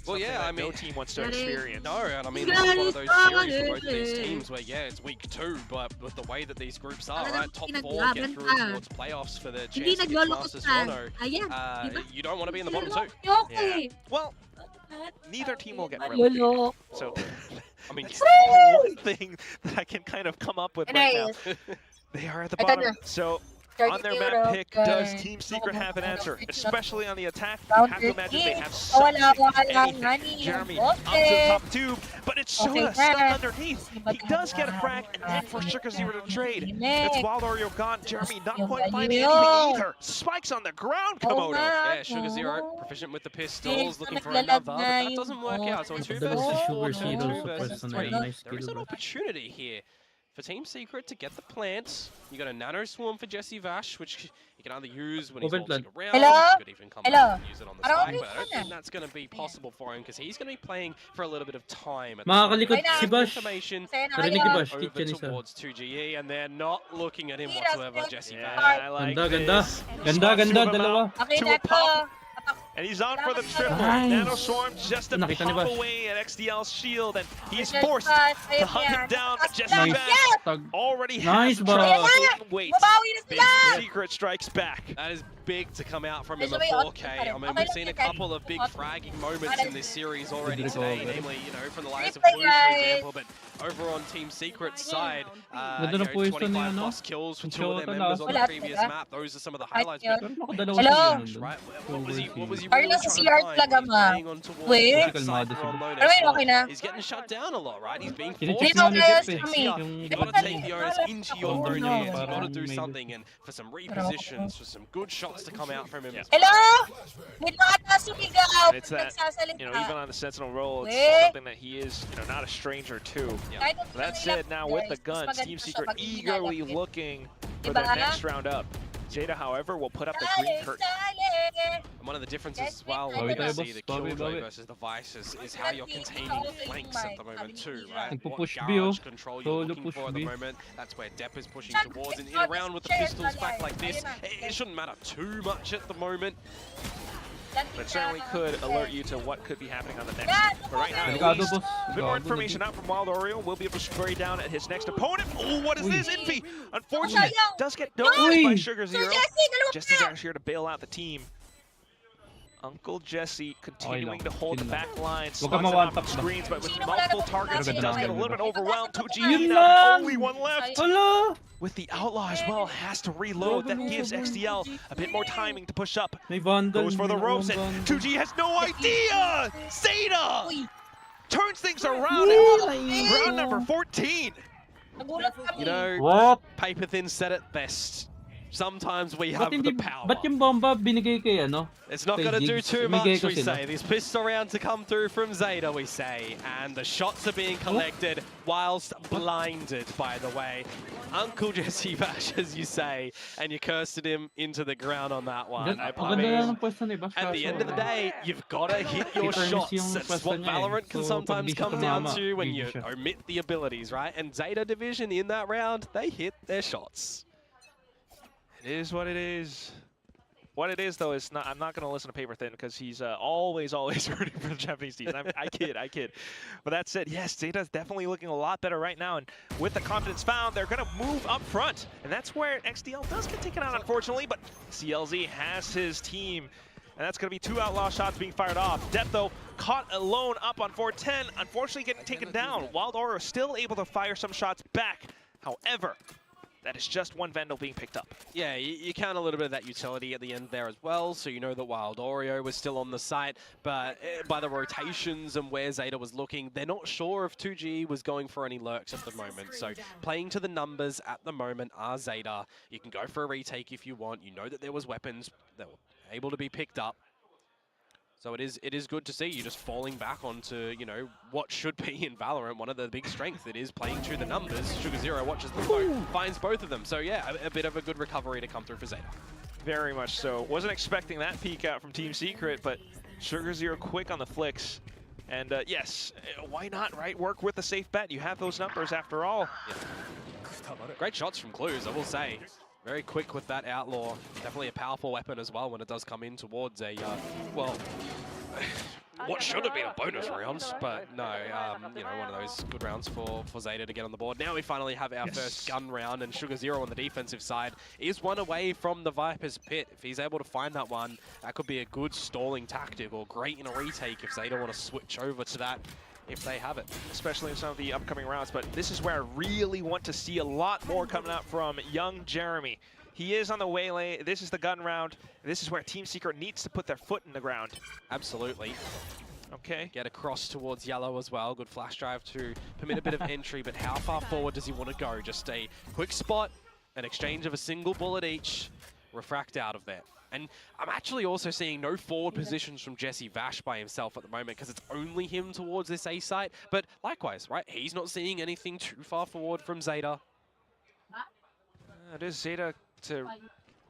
Well, Something yeah, that I mean, no team wants to That is- experience. no, and I mean, it's one of those series for both of these teams where, yeah, it's week 2, but with the way that these groups are, right, top 4 get through towards playoffs for the Hindi chance to get nagloloko Masters sa. Mono. Ayan, di ba? You don't want to be in the bottom 2. Okay. Well, neither team will get Malulok. relegated. So, I mean, it's the one thing that I can kind of come up with right now. Anyways, They are at the Ito bottom. na. So, Start on their with map Europe, pick, does guys. Team Secret have an answer? Especially on the attack, you Round have to imagine they 13. have Wala, something, wala, anything. honey. Jeremy up to the Okay. top 2, but it's Soda Okay, stuck next. underneath. He does get a frag, and then for Sugar Zero to trade. It's Wild Oreo gone. Jeremy not quite finding anything either. Spikes on the ground, Komodo. yeah, Sugar Zero, proficient with the pistols, looking for another, but that doesn't work out. So 2 Dalawa versus si 4, Sugar 2 Zero sa versus personal 3. nice There is skill, an bro. opportunity here for Team Secret to get the plant. You got a Nano Swarm for Jesse Vash, which you can either use when he's Open waltzing plant. around. Hello? You could even come Hello? back and use it on the Parang spike, but I don't open think na. that's going to be possible for him because he's going to be playing for a little bit of time. At Makakalikot Ay, na. si Bash. Information Masaya na Narinig kayo. ni Bash, over kit yan isa. towards 2GE, and they're not looking at him Miras, whatsoever, miras. Jesse Yeah, Vash. I like Ganda, this. ganda. Ganda, ganda, dalawa. Okay, To a next pop. ko. And he's on for the triple. Nice. Nano Swarm just a Nakita ni pop Bash. away at XDL's shield, and he's Yes, forced Bash. to Ayun hunt him yan. down. But Jesse Nice. Bash Tag. already Nice, has Bash. trouble Ayan in wait. Mabawi na sila! Team Secret strikes back. That is big to come out from him Medyo at may 4K. output pa I rin. mean, Okay we've lang seen a yan, kahit couple of big output. fragging moments in this series already Good today, recovery. namely, you know, from the likes of Replay, Lotus, for guys. example, but over on Team Secret's side, Ganda you ng know, pwesto ni 25 ano? plus kills for Yung 2 of their Shota members on the Wala previous talaga. map. Those are some of the Kahit highlights. yun. But Pero nakadalawa Hello? siya nun. right, what was he really Parang nasa trying to CR find? talaga, He's ma. playing on towards Wait. the Physical side mode for sila. Lotus. Pero wait, okay na. He's getting shut down a lot, right? He's being Kinicheck forced Hindi niya na ulit kaya eh. kami. Yung You've got to take the onus into your Oh, own no. hands. You've got to Parang do may- something, and for some repositions, for some good shots to come out from him. Hello? May mga ata sumigaw. And it's that, Nagsasalita. You know, even on the Sentinel role, it's Wait. something that he is, you know, not a stranger to. Kahit kung That sino said, nila, now with the guys, mas guns, maganda Team siya Secret pag hindi eagerly nalapit. looking for Diba? their next round up. Zeta, however, will put up the green Sale, curtain. sale. And one of the differences Yes, as well, Bawi when tayo, you see boss. the Bawi, Killjoy bawi. versus the Vice is how you're containing flanks at the moment too, right? What Nagpo-push B, garage oh. control Solo you're looking push for at B. the moment. That's where Depp is pushing Shut towards, and in up, around with the share, pistols back Talia. like this, Ayun na. it shouldn't matter too much at the moment. But certainly could alert you to what could be happening on the next. Yeah, But right now, at Delikado, least, boss. a bit more Delikado, information out from Wild Oreo. We'll be able to spray down at his next opponent. Oh, what is Uy. this? Envy! Unfortunate. Sayang. Does get done Uy. by Sugar Sir Zero. Jesse, dalawa Just ka. as Ash here to bail out the team. Uncle Jesse continuing to hold the back line, Huwag ka slugs it ma-one off tap the ba? screens, but with Sino multiple wala na targets, he pong does mga get a little bit ganun. overwhelmed. 2G Yun now, lang. only one left. Hala! With the Outlaw as well, has to reload. That gives XDL a bit more timing to push up. May Vandal. Goes for the may ropes, and nakuha Vandal. 2G has no idea! Zeta! Uy, Turns things around Wala, at round number 14. nagulat kami. You know, What? Paper Thin said it best. Sometimes we have Ba't hindi, the power. ba't yung bomba binigay kay ano? It's not kay going to do Jigs? too Bigay much, ko we sila. say. This pistol round to come through from Zeta, we say. And the shots are being collected whilst blinded, by the way. Uncle Jesse Bash, as you say, and you cursed him into the ground on that one. Ang I ganda mean, na ng pwesto ni Bash. at the end of the day, you've got to hit your Kita miss yung shots. That's pwesto what niya eh. Valorant can So, sometimes pag di siya come down tumama, to when GG you siya. omit the abilities, right? And Zeta Division in that round, they hit their shots. It is what it is. What it is, though, is not. I'm not going to listen to Paper Thin because he's always rooting for the Japanese team. I kid. But that said, yes, Zeta's definitely looking a lot better right now. And with the confidence found, they're going to move up front. And that's where XDL does get taken out, unfortunately. But CLZ has his team. And that's going to be 2 outlaw shots being fired off. Depp, though, caught alone up on 410. Unfortunately, getting taken down. Wild Aura still able to fire some shots back. However, that is just one Vandal being picked up. Yeah, you count a little bit of that utility at the end there as well, so you know that Wild Oreo was still on the site, but by the rotations and where Zeta was looking, they're not sure if 2G was going for any lurks at the moment. So playing to the numbers at the moment are Zeta. You can go for a retake if you want. You know that there was weapons that were able to be picked up. So it is good to see you just falling back onto, you know, what should be in Valorant, one of the big strengths. It is playing to the numbers. Sugar Zero watches the smoke, finds both of them. So yeah, a bit of a good recovery to come through for Zeta. Very much so. Wasn't expecting that peek out from Team Secret, but Sugar Zero quick on the flicks. And yes, why not, right? Work with a safe bet. You have those numbers after all. Yeah. Great shots from Clues, I will say. Very quick with that Outlaw. Definitely a powerful weapon as well when it does come in towards a, well, what should have been a bonus round, but no, you know, one of those good rounds for Zeta to get on the board. Now we finally have our first gun round, and Sugar Zero on the defensive side is one away from the Viper's Pit. If he's able to find that one, that could be a good stalling tactic, or great in a retake if Zeta want to switch over to that if they have it. Especially in some of the upcoming rounds, but this is where I really want to see a lot more coming out from young Jeremy. He is on the waylay. This is the gun round. This is where Team Secret needs to put their foot in the ground. Absolutely. Okay. Get across towards yellow as well. Good flash drive to permit a bit of entry, but how far forward does he want to go? Just a quick spot, an exchange of a single bullet each, refract out of there. And I'm actually also seeing no forward positions from Jesse Vash by himself at the moment because it's only him towards this A site. But likewise, right? He's not seeing anything too far forward from Zeta. It is Zeta to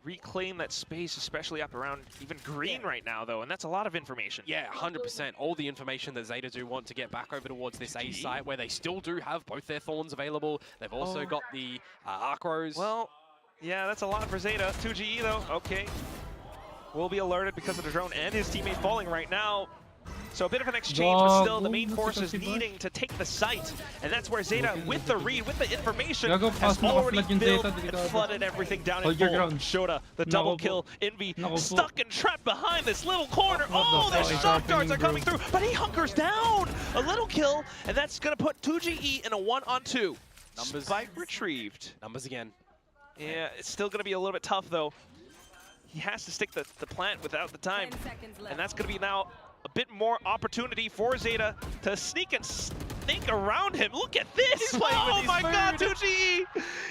reclaim that space, especially up around even green right now, though, and that's a lot of information. Yeah, 100%. All the information that Zeta do want to get back over towards this A site, where they still do have both their Thorns available. They've also got the Arcros. Well, yeah, that's a lot for Zeta. 2GE, though. Okay. Will be alerted because of the drone and his teammate falling right now. So a bit of an exchange, but still the main force is needing to take the site. And that's where Zeta, with the read, with the information, has already built and flooded everything down in full. Shota, the double kill, Envy, stuck and trapped behind this little corner. Oh, their shock darts are coming through, but he hunkers down. A little kill, and that's going to put 2GE in a 1-on-2. Numbers. Spike retrieved. Numbers again. Yeah, it's still going to be a little bit tough, though. He has to stick the plant without the time. And that's going to be now a bit more opportunity for Zeta to sneak and sneak around him. Look at this! Oh my god, 2GE!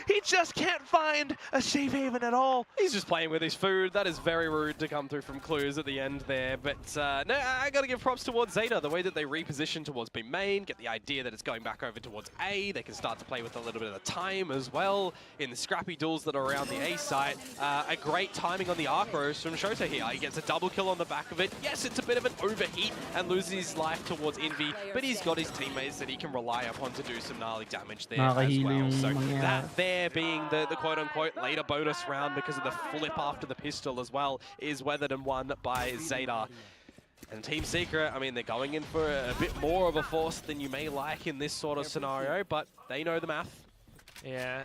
He just can't find a safe haven at all. He's just playing with his food. That is very rude to come through from Clues at the end there. But no, I got to give props towards Zeta. The way that they reposition towards B main, get the idea that it's going back over towards A. They can start to play with a little bit of the time as well in the scrappy duels that are around the A site. A great timing on the Arcros from Shota here. He gets a double kill on the back of it. Yes, it's a bit of an overheat and loses his life towards Envy, but he's got his teammates that he can rely upon to do some gnarly damage there as well. So that there being the quote-unquote later bonus round because of the flip after the pistol as well is weathered and won by Zeta. And Team Secret, I mean, they're going in for a bit more of a force than you may like in this sort of scenario, but they know the math. Yeah.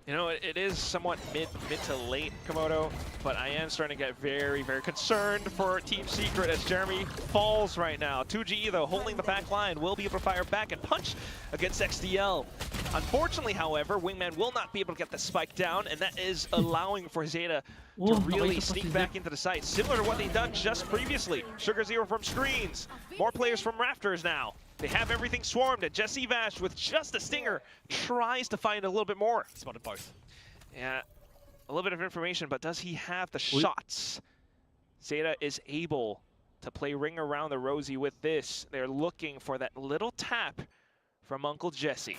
You know, it is somewhat mid to late, Komodo, but I am starting to get very, very concerned for Team Secret as Jeremy falls right now. 2GE, though, holding the back line, will be able to fire back and punch against XDL. Unfortunately, however, Wingman will not be able to get the spike down, and that is allowing for Zeta to really sneak back into the site, similar to what they've done just previously. Sugar Zero from screens, more players from rafters now. They have everything swarmed, and Jesse Vash, with just a stinger, tries to find a little bit more. He spotted both. Yeah, a little bit of information, but does he have the shots? Zeta is able to play ring around the rosy with this. They're looking for that little tap from Uncle Jesse.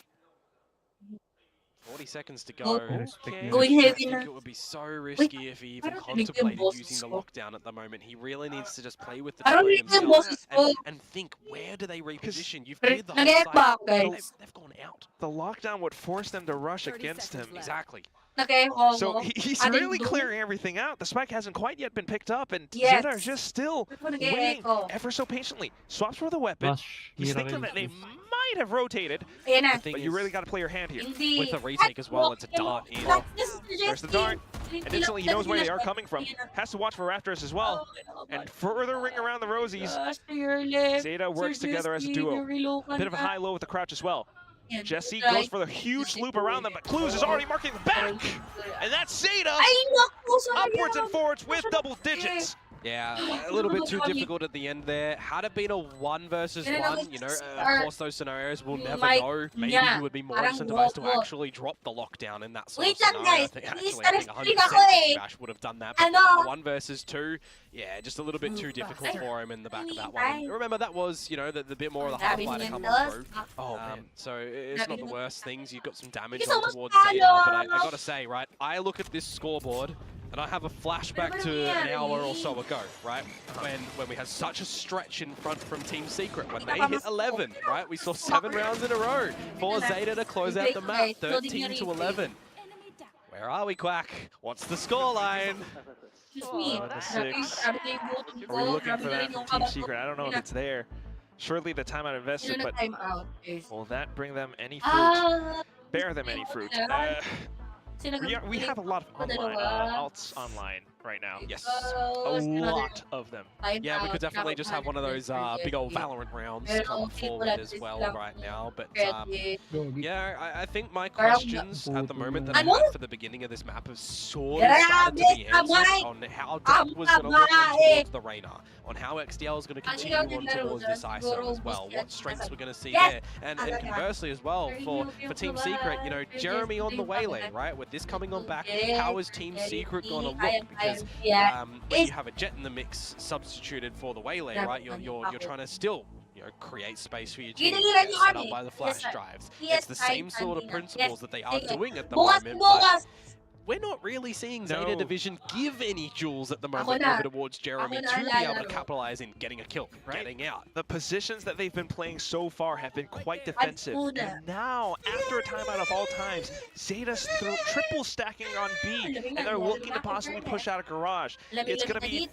40 seconds to go. Okay. Going I heavy think na. it would be so risky if he even contemplated using the lockdown at the moment. He really needs to just play with the Parang terrain hindi yung himself boses ko. and think, where do they reposition? You've Pero cleared the whole nag-e-back, site. guys. They've gone out. The lockdown would force them to rush against him. Exactly. Nag-echo So ko. he's Adding really doon. clearing everything out. The spike hasn't quite yet been picked up, and Yes. Zeta are just still Ako waiting nag-e-echo. ever so patiently. Swaps for the weapon. Rush, He's mira thinking rin. that they might have rotated, Ayan na. The thing but you is, really got to play your hand here. Hindi. with the retake as well, it's a dart in. There's the dart, and instantly he knows where they are coming from. Has to watch for Raptors as well. And further ring around the Rosies. Zeta works together as a duo. A bit of a high-low with the crouch as well. Jesse goes for the huge loop around them, but Clues is already marking the back. And that's Zeta Ay, naku, sayang. upwards and forwards with double digits. Yeah, a little bit too difficult at the end there. Had it been a 1 versus 1, you know, of course those scenarios we'll never know. Maybe you would be more incentivized to actually drop the lockdown in that sort of Wait lang, scenario. guys. I think Please, actually, I think na-restrain 100% ako eh. Smash would have done that. But Ano? 1 versus 2, yeah, just a little bit too difficult for him in the back of that one. Remember, that was, you know, the bit more of the half-light to come on through. Oh, man. So it's not the worst things. You've got some damage It's on almost towards Zeta, but I talo. gotta say, right, I look at this scoreboard And I have a flashback to an hour or so ago, right? When we had such a stretch in front from Team Secret. When they hit 11, right? We saw 7 rounds in a row for Zeta to close out the map, 13 to 11. Where are we, Quack? What's the scoreline? The 6. Are we looking for that from Team Secret? I don't know if it's there. Surely the timeout invested, but will that bring them any fruit? Bear them any fruit? We have a lot of online alts online right now. Yes. A lot of them. Yeah, we could definitely just have one of those big old Valorant rounds come forward as well right now. But yeah, I think my questions at the moment that I had for the beginning of this map have sort of started to be answered on how Dub was going to look towards the Reyna, on how XDL is going to continue on towards this ISO as well, what strengths we're going to see there. And conversely as well, for Team Secret, you know, Jeremy on the Waylay, right? With this coming on back, how is Team Secret going to look? Because when you have a Jet in the mix substituted for the Waylay, right, you're trying to still, you know, create space for your team, set up by the flash drives. It's the same sort of principles that they are doing at the moment, but we're not really seeing Zeta Division give any jewels at the moment over towards Jeremy to be able to capitalize in getting a kill, getting out. The positions that they've been playing so far have been quite defensive. And now, after a timeout of all times, Zeta's triple stacking on B, and they're looking to possibly push out a garage. It's going to be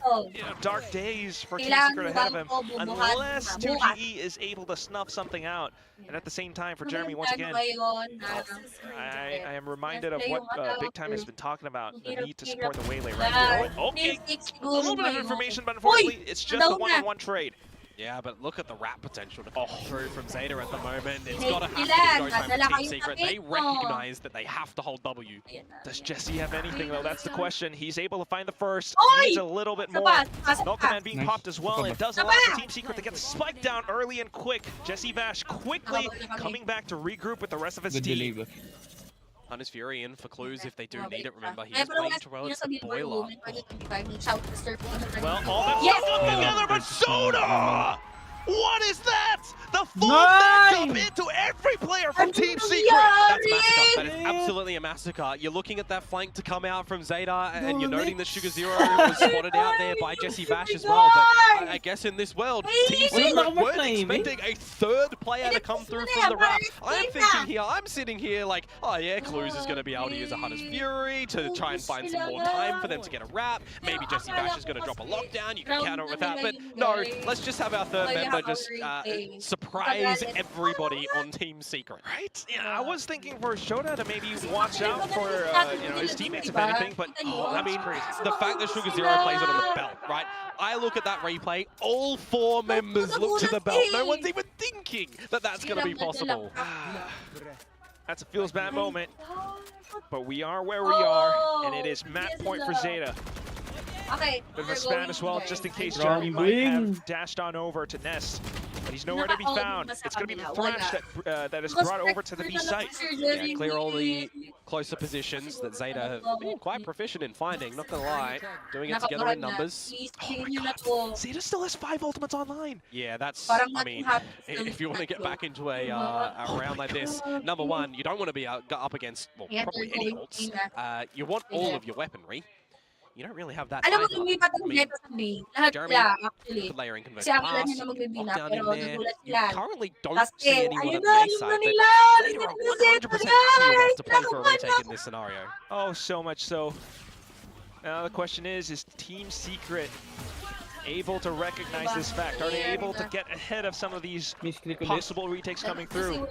dark days for Team Secret ahead of him, unless 2GE is able to snuff something out. And at the same time, for Jeremy, once again, I am reminded of what Big Time has been talking about, the need to support the Waylay right here. Okay, a little bit of information, but unfortunately, it's just a one-on-one trade. Yeah, but look at the wrap potential to come through from Zeta at the moment. It's got to have to be go time for Team Secret. They recognize that they have to hold W. Does Jesse have anything, though? That's the question. He's able to find the first. Needs a little bit more. No command being popped as well. It does allow for Team Secret to get the spike down early and quick. Jesse Bash quickly coming back to regroup with the rest of his team. Hunter's Fury in for clues if they do need it. Remember, he is playing towards the boiler. Well, all that stuff together, but Soda! What is that? The full matchup into every player from Team Secret! That's a massacre. That is absolutely a massacre. You're looking at that flank to come out from Zeta, and you're noting that Sugar Zero was spotted out there by Jesse Bash as well. But I guess in this world, Team Secret weren't expecting a third player to come through from the wrap. I'm sitting here like, oh yeah, Clues is going to be able to use a Hunter's Fury to try and find some more time for them to get a wrap. Maybe Jesse Bash is going to drop a lockdown. You can counter it with that. But no, let's just have our third member just surprise everybody on Team Secret. Right? Yeah, I was thinking for Shoda to maybe watch out for his teammates if anything, but I mean, the fact that Sugar Zero plays it on the belt, right? I look at that replay, all 4 members look to the belt. No one's even thinking that that's going to be possible. That's a feels bad moment, but we are where we are, and it is map point for Zeta. Bit of a spam as well, just in case Jeremy might have dashed on over to Nest. But he's nowhere to be found. It's going to be the flash that is brought over to the B site. Yeah, clear all the closer positions that Zeta have been quite proficient in finding, not gonna lie. Doing it together in numbers. Oh my god, Zeta still has 5 ultimates online. Yeah, that's, I mean, if you want to get back into a round like this, number one, you don't want to be up against, well, probably any ults. You want all of your weaponry. You don't really have that. Alam mo, lumipat ang Zeta sa B. Lahat sila, actually. Could layer in convert Kasi akala pass, nila magbibina, lockdown pero in there. nagulat You sila. currently don't Tapos see anyone ayun at na, the A yung side, Manila! but Zeta Zeta are Division, 100% happy enough to play for a retake in Zeta! this scenario. Oh, so much so. Now the question is Team Secret able to recognize this fact? Are they able to get ahead of some of these possible retakes coming through?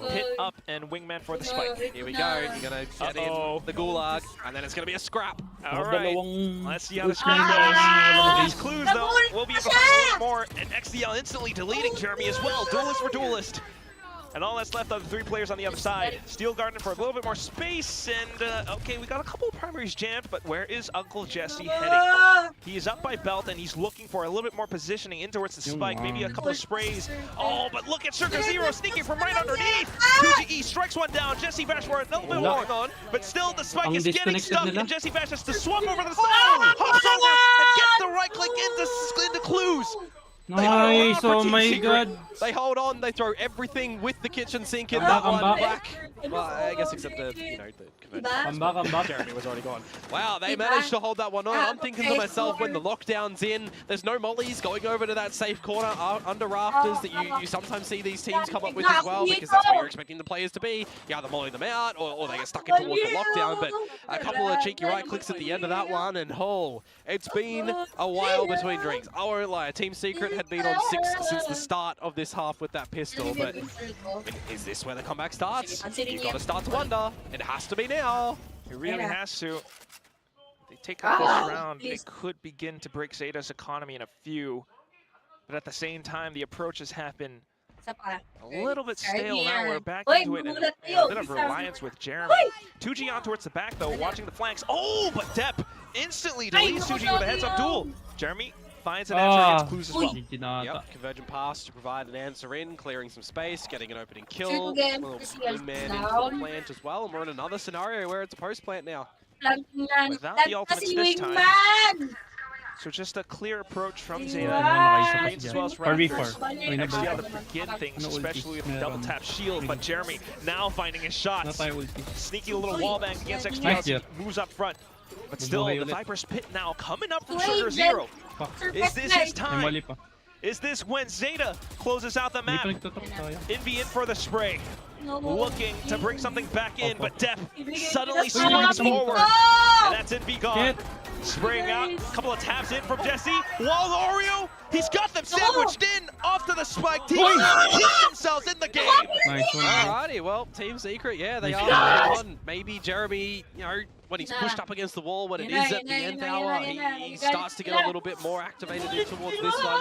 Hit up and wingman for the spike. Here we go. You're going to get in the gulag, and then it's going to be a scrap. All right. Let's see how the scrap goes. These clues, though, will be able to find a little more. And XDL instantly deleting Jeremy as well. Duelist for duelist. And all that's left are the 3 players on the other side. Steel Garden for a little bit more space, and okay, we got a couple of primaries jammed, but where is Uncle Jesse heading? He is up by belt, and he's looking for a little bit more positioning in towards the spike, maybe a couple of sprays. Oh, but look at Sugar Zero sneaking from right underneath! 2GE strikes one down, Jesse Bash for a little bit going on, but still the spike is getting stuck, and Jesse Bash has to swap over the side, hops over, and gets the right click into Clues. Nice, oh my god. They hold on, they throw everything with the kitchen sink in Come that back, come one back. back. Well, I guess except the, you know, the conversion. Come back, come back. Jeremy was already gone. Wow, they managed to hold that one on. I'm thinking to myself, when the lockdown's in, there's no mollies going over to that safe corner under rafters that you sometimes see these teams come up with as well, because that's where you're expecting the players to be. You either molly them out, or they get stuck in towards the lockdown, but a couple of cheeky right clicks at the end of that one, and it's been a while between drinks. I won't lie, Team Secret had been on 6 since the start of this half with that pistol, but is this where the comeback starts? You've got to start to wonder. It has to be now. It really has to. If they take up this round, they could begin to break Zeta's economy in a few. But at the same time, the approaches have been a little bit stale now. We're back into it, and a bit of reliance with Jeremy. 2G on towards the back, though, watching the flanks. Oh, but Depp instantly deletes 2G with a heads-up duel. Jeremy finds an answer against Clues as well. Yep, convergent pass to provide an answer in, clearing some space, getting an opening kill. Little wingman into the plant as well, and we're in another scenario where it's a post plant now. Without the ultimates this time. So just a clear approach from Zeta. As well as Raptors. Actually able to begin things, especially with the double tap shield. But Jeremy now finding his shots. Sneaky little wall bang against XGL. Moves up front. But still, the Viper's Pit now coming up from Sugar Zero. Is this his time? Is this when Zeta closes out the map? Envy in for the spray. Looking to bring something back in, but Def suddenly swings forward. And that's Envy gone. Spraying out, a couple of taps in from Jesse. Oreo, he's got them sandwiched in off to the spike. Team keep themselves in the game. Nice one. Alrighty, well, Team Secret, yeah, they are on. Maybe Jeremy, you know, when he's pushed up against the wall, when it is at the end hour, he starts to get a little bit more activated in towards this one.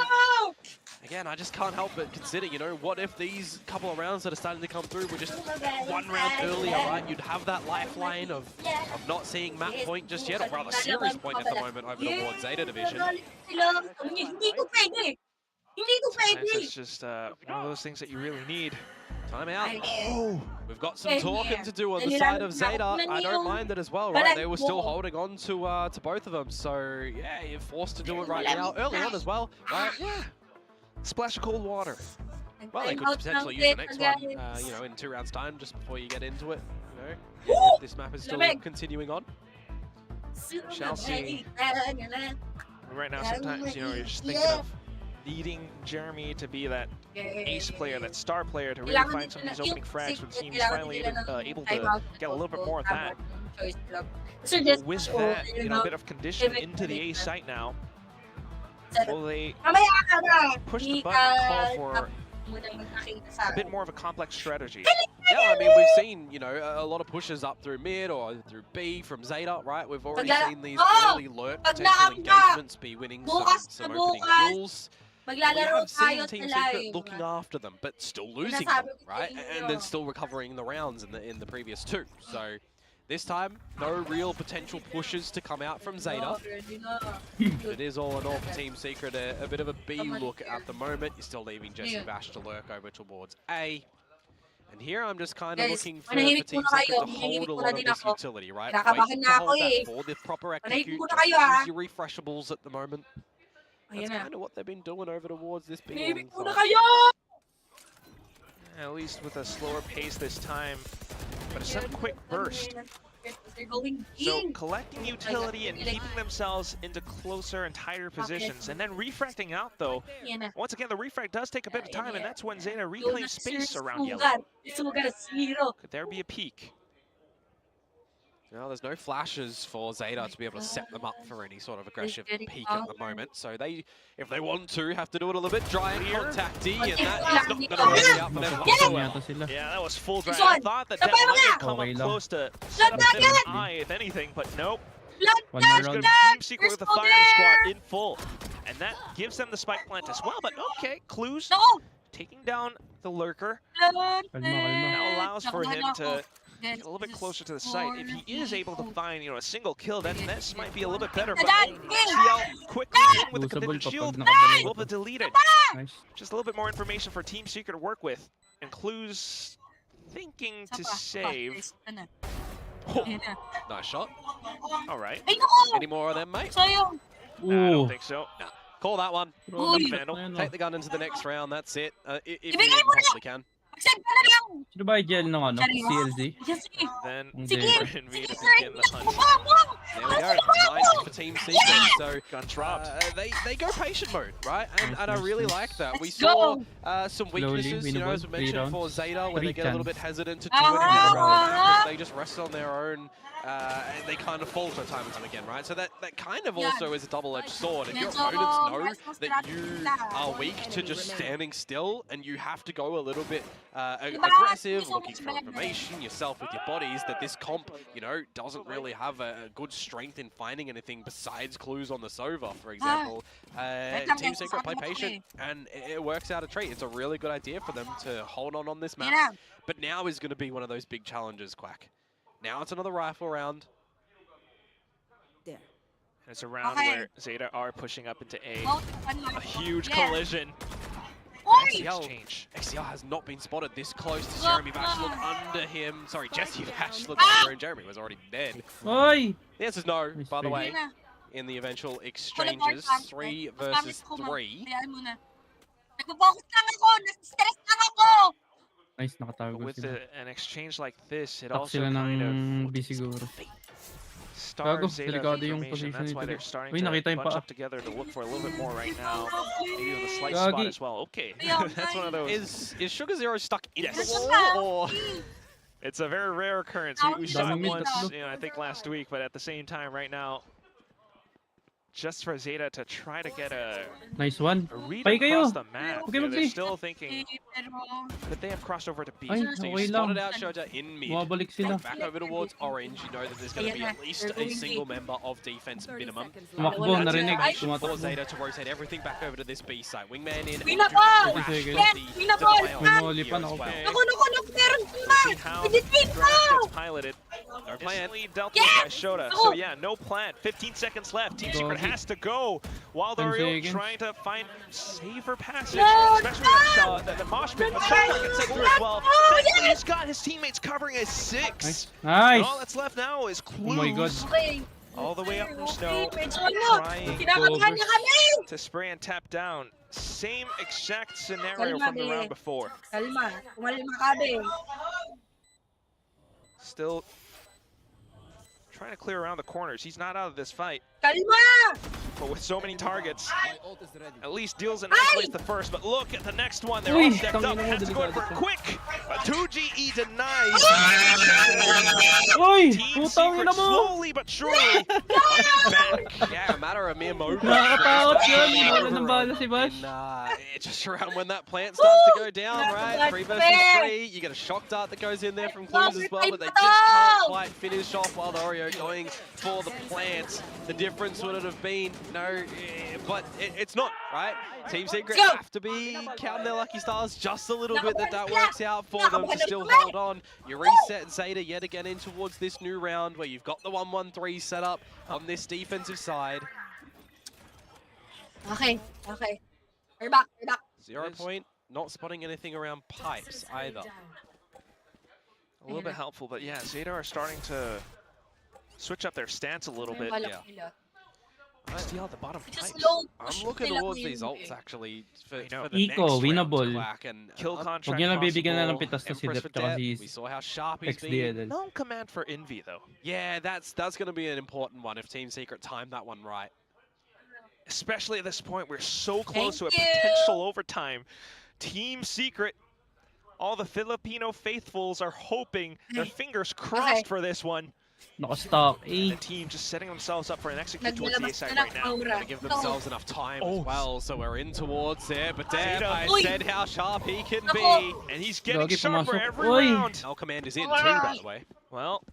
Again, I just can't help but consider, you know, what if these couple of rounds that are starting to come through were just one round earlier, right? You'd have that lifeline of not seeing map point just yet, or rather series point at the moment over towards Zeta Division. Sometimes it's just one of those things that you really need. Timeout. Oh, we've got some talking to do on the side of Zeta. I don't mind it as well, right? They were still holding on to both of them, so yeah, you're forced to do it right now, early on as well, right? Yeah. Splash of cold water. Well, they could potentially use the next one, you know, in 2 rounds' time, just before you get into it. You know, if this map is still continuing on. Shall see. Right now, sometimes, you know, you're just thinking of needing Jeremy to be that ace player, that star player, to really find some of these opening frags when teams finally able to get a little bit more of that. With that, you know, a bit of condition into the A site now. Will they push the button and call for a bit more of a complex strategy? Yeah, I mean, we've seen, you know, a lot of pushes up through mid or through B from Zeta, right? We've already seen these early lurk potential engagements be winning some opening duels. We have seen Team Secret looking after them, but still losing them, right? And then still recovering the rounds in the previous 2. So this time, no real potential pushes to come out from Zeta. It is all in all for Team Secret a bit of a B look at the moment. You're still leaving Jesse Bash to lurk over towards A. And here I'm just kind of looking for Team Secret to hold a lot of this utility, right? Wait to hold that for the proper execute. Just use your refreshables at the moment. That's kind of what they've been doing over towards this big one. At least with a slower pace this time, but it's a quick burst. So collecting utility and keeping themselves into closer and tighter positions, and then refracting out though. Once again, the refract does take a bit of time, and that's when Zeta reclaims space around yellow. Could there be a peak? No, there's no flashes for Zeta to be able to set them up for any sort of aggressive peak at the moment. So they, if they want to, have to do it a little bit dry and contact D, and that is not going to work out for them whatsoever. Yeah, that was full dry. I thought that might have come up close to set up a bit of an eye, if anything, but nope. There's going to be Team Secret with the firing squad in full. And that gives them the spike plant as well, but okay, Clues taking down the lurker. Now allows for him to get a little bit closer to the site. If he is able to find, you know, a single kill, then this might be a little bit better. But see how quickly in with the contingent shield, will be deleted. Just a little bit more information for Team Secret to work with. And Clues thinking to save. Oh, nice shot. All right. Any more of them, mate? I don't think so. Nah. Call that one. Uy! Vandal. Take the gun into the next round. That's it. If you Ibigay mo na! possibly can. Mag-send ka na lang! Sino ba gel ng ano? Seryoso? CLZ? Sige! Then Sige! for Envy to begin the hunt. There we go. Nice for Team Secret. So Gun dropped. they go patient mode, right? And I really like that. We Let's saw go. some Slowly, weaknesses, you know, as we winnable, 3 mentioned for rounds. Zeta, where they 3 get a little bit chance. hesitant to do anything around the map. Uh-huh. They just rest on their own. And they kind of falter time and time again, right? So that kind of also is a double-edged sword. If your opponents know that you are weak to just standing still and you have to go a little bit aggressive, looking for information yourself with your bodies, that this comp, you know, doesn't really have a good strength in finding anything besides clues on the Sova, for example. Team Secret play patient and it works out a treat. It's a really good idea for them to hold on this map. But now is going to be one of those big challenges, Quack. Now it's another rifle round. And it's a round where Zeta are pushing up into A. A huge collision. XCL has not been spotted this close to Jeremy Bash. Look under him. Sorry, Jesse Bash looked under him. Jeremy was already dead. Oy! The answer's no, by the way, in the eventual exchanges. 3 versus 3. Nag-focus lang ako! Nag-stress lang ako! Nice, nakatago With sila. an exchange like this, it Tak also sila kind ng of B siguro. stars Gago, Zeta delikado yung information. position That's nito. why they're starting Uy, to nakita yung bunch paa. up together to look for a little bit more right now. Maybe with a slight Gagi. spot as well. Okay, that's one of those. Is Sugar Zero stuck in Yes. the wall, or It's a very rare occurrence. We saw it Dami mid once, tatlo. I think last week, but at the same time, right now, just for Zeta to try to get a Nice one. read Pay kayo. across the map, Okay, they're okay. still thinking that they have crossed over to B. Ay, so you okay lang. spotted out Shota in mid. Bumabalik sila. Back over towards Orange, you know that there's going to be at least a single member of defense minimum. Tumakbo, narinig. For Tumatakbo. Zeta to rotate everything back over to this B site. Wingman in. Winaball! Crash with Yes, the winaball! denial May molly here pa, as naku. well. Naku, meron See pa! how Pinitin the mo! draft gets piloted. No plan. Instantly dealt with by Shota. So yeah, no plan. 15 seconds left. Team Secret Doggy. has to go. Wild 10 Oreo seconds. trying to find safer passage, No, especially that shot, the mosh pit. But Shota gets sent through as well. Thankfully, he's got his teammates covering a 6. Nice. And Nice! all that's left now is Oh my god. clues Okay. all the way up from Snow, Medyo ano, trying kinakabahan niya kami! to spray and tap down. Same exact scenario Kalma, from the be. round before. Kalma, kumalma ka, be. Still trying to clear around the corners. He's not out of this fight. Kalma! But with so many targets, at least deals in nice place the first. But look at the next one. They're all Uy, stepped up. tangina mo, Has to go in for delikado to. quick. But 2GE denies. Oy! Team Putang Secret ina mo! slowly but surely back. Yeah, a matter of mere moments. Nakakatakot yun! Especially Wala over ng bala si Bash. just around when that plant starts to go down, right? 3 versus 3. You get a shock dart that goes in there from Clues as well, but they just can't quite finish off Wild Oreo going for the plant. The difference would it have been? No, but it's not, right? Team Secret have to be counting their lucky stars just a little bit that works out for them to still hold on. You reset Zeta yet again in towards this new round where you've got the 1-1-3 set up on this defensive side. Okay, okay. We're back, we're back. 0 point, not spotting anything around pipes either. A little bit helpful, but yeah, Zeta are starting to switch up their stance a little bit. Balak nila. Steal at the bottom Just pipes. slow I'm push looking nila towards ko these yun ults eh. actually for know. the Eco, next round, winnable. Quack, and Kill Huwag contract niya na bibigyan na ng possible. pitas na si Empress Dep for tsaka Dep. si We saw how sharp he's been. XDL. No command for Envy though. Yeah, that's going to be an important one if Team Secret timed that one right. Especially at this point, we're so close to a Thank you. potential overtime. Team Secret, all the Filipino faithfuls are hoping, their fingers crossed for this one. Naka-stock. And the team just setting themselves up for an execute towards the A Naglalabas side na right ng now. aura. Gotta give themselves enough time as well, so we're in towards there. But Deb, Zeta. I Uy. said how sharp he can be. Nako. And he's getting Gagi, sharper pumasok. every Uy. round. Null command is in too, by the way. Well,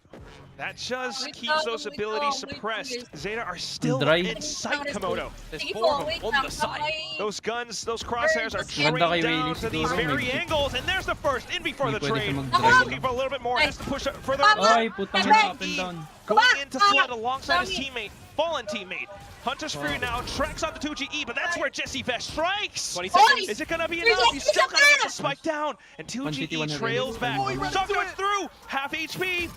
that just Wait keeps lang, those wait abilities lang, wait suppressed. lang. Zeta are still Dry. in sight, Komodo. There's Sige 4 po, of wait them lang. on the side. Sabay. Those guns, those crosshairs are trained Ganda kay down Whaley to these siguro, very may- angles. And there's the first, Envy for the Hindi pwede trade. siya He's mag-drive. looking for a little bit more, has to push it further Tama. up. Ay, putang ina, up and down. Going into flood alongside his Dami. teammate, fallen teammate. Hunter's Fury now tracks on the 2GE, but that's where Jesse Vest strikes. 20 Oy! seconds. Is it gonna be You're enough? He's still just gonna get a the spike down, and 150, 2GE trails back. Oh, he Shock goes through, half HP.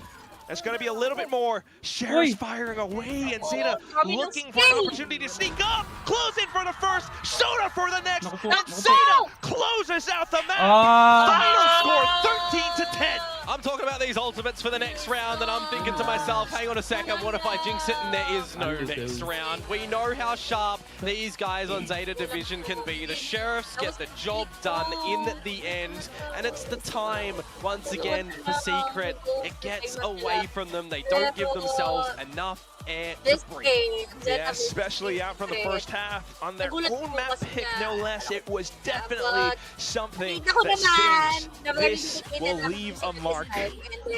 It's going to be a little bit more. Cher's Oi. firing away, and Zeta Dominus looking for an kill. opportunity to sneak up. Close in for the first, Soda for the next, Naku po, and naku po. Zeta closes out the match. Ah! Final score 13-10. I'm talking about these ultimates for the next round, and I'm thinking to myself, hang on a second, what if I jinx it and there is no next round? We know how sharp these guys on Zeta Division can be. The Sheriffs get the job done in the end, and it's the time, once again, for Secret. It gets away from them. They don't give themselves enough air to This breathe. game, Yeah, especially out from the first half on their own map pick, no less. It was definitely something that stings. This will leave a mark,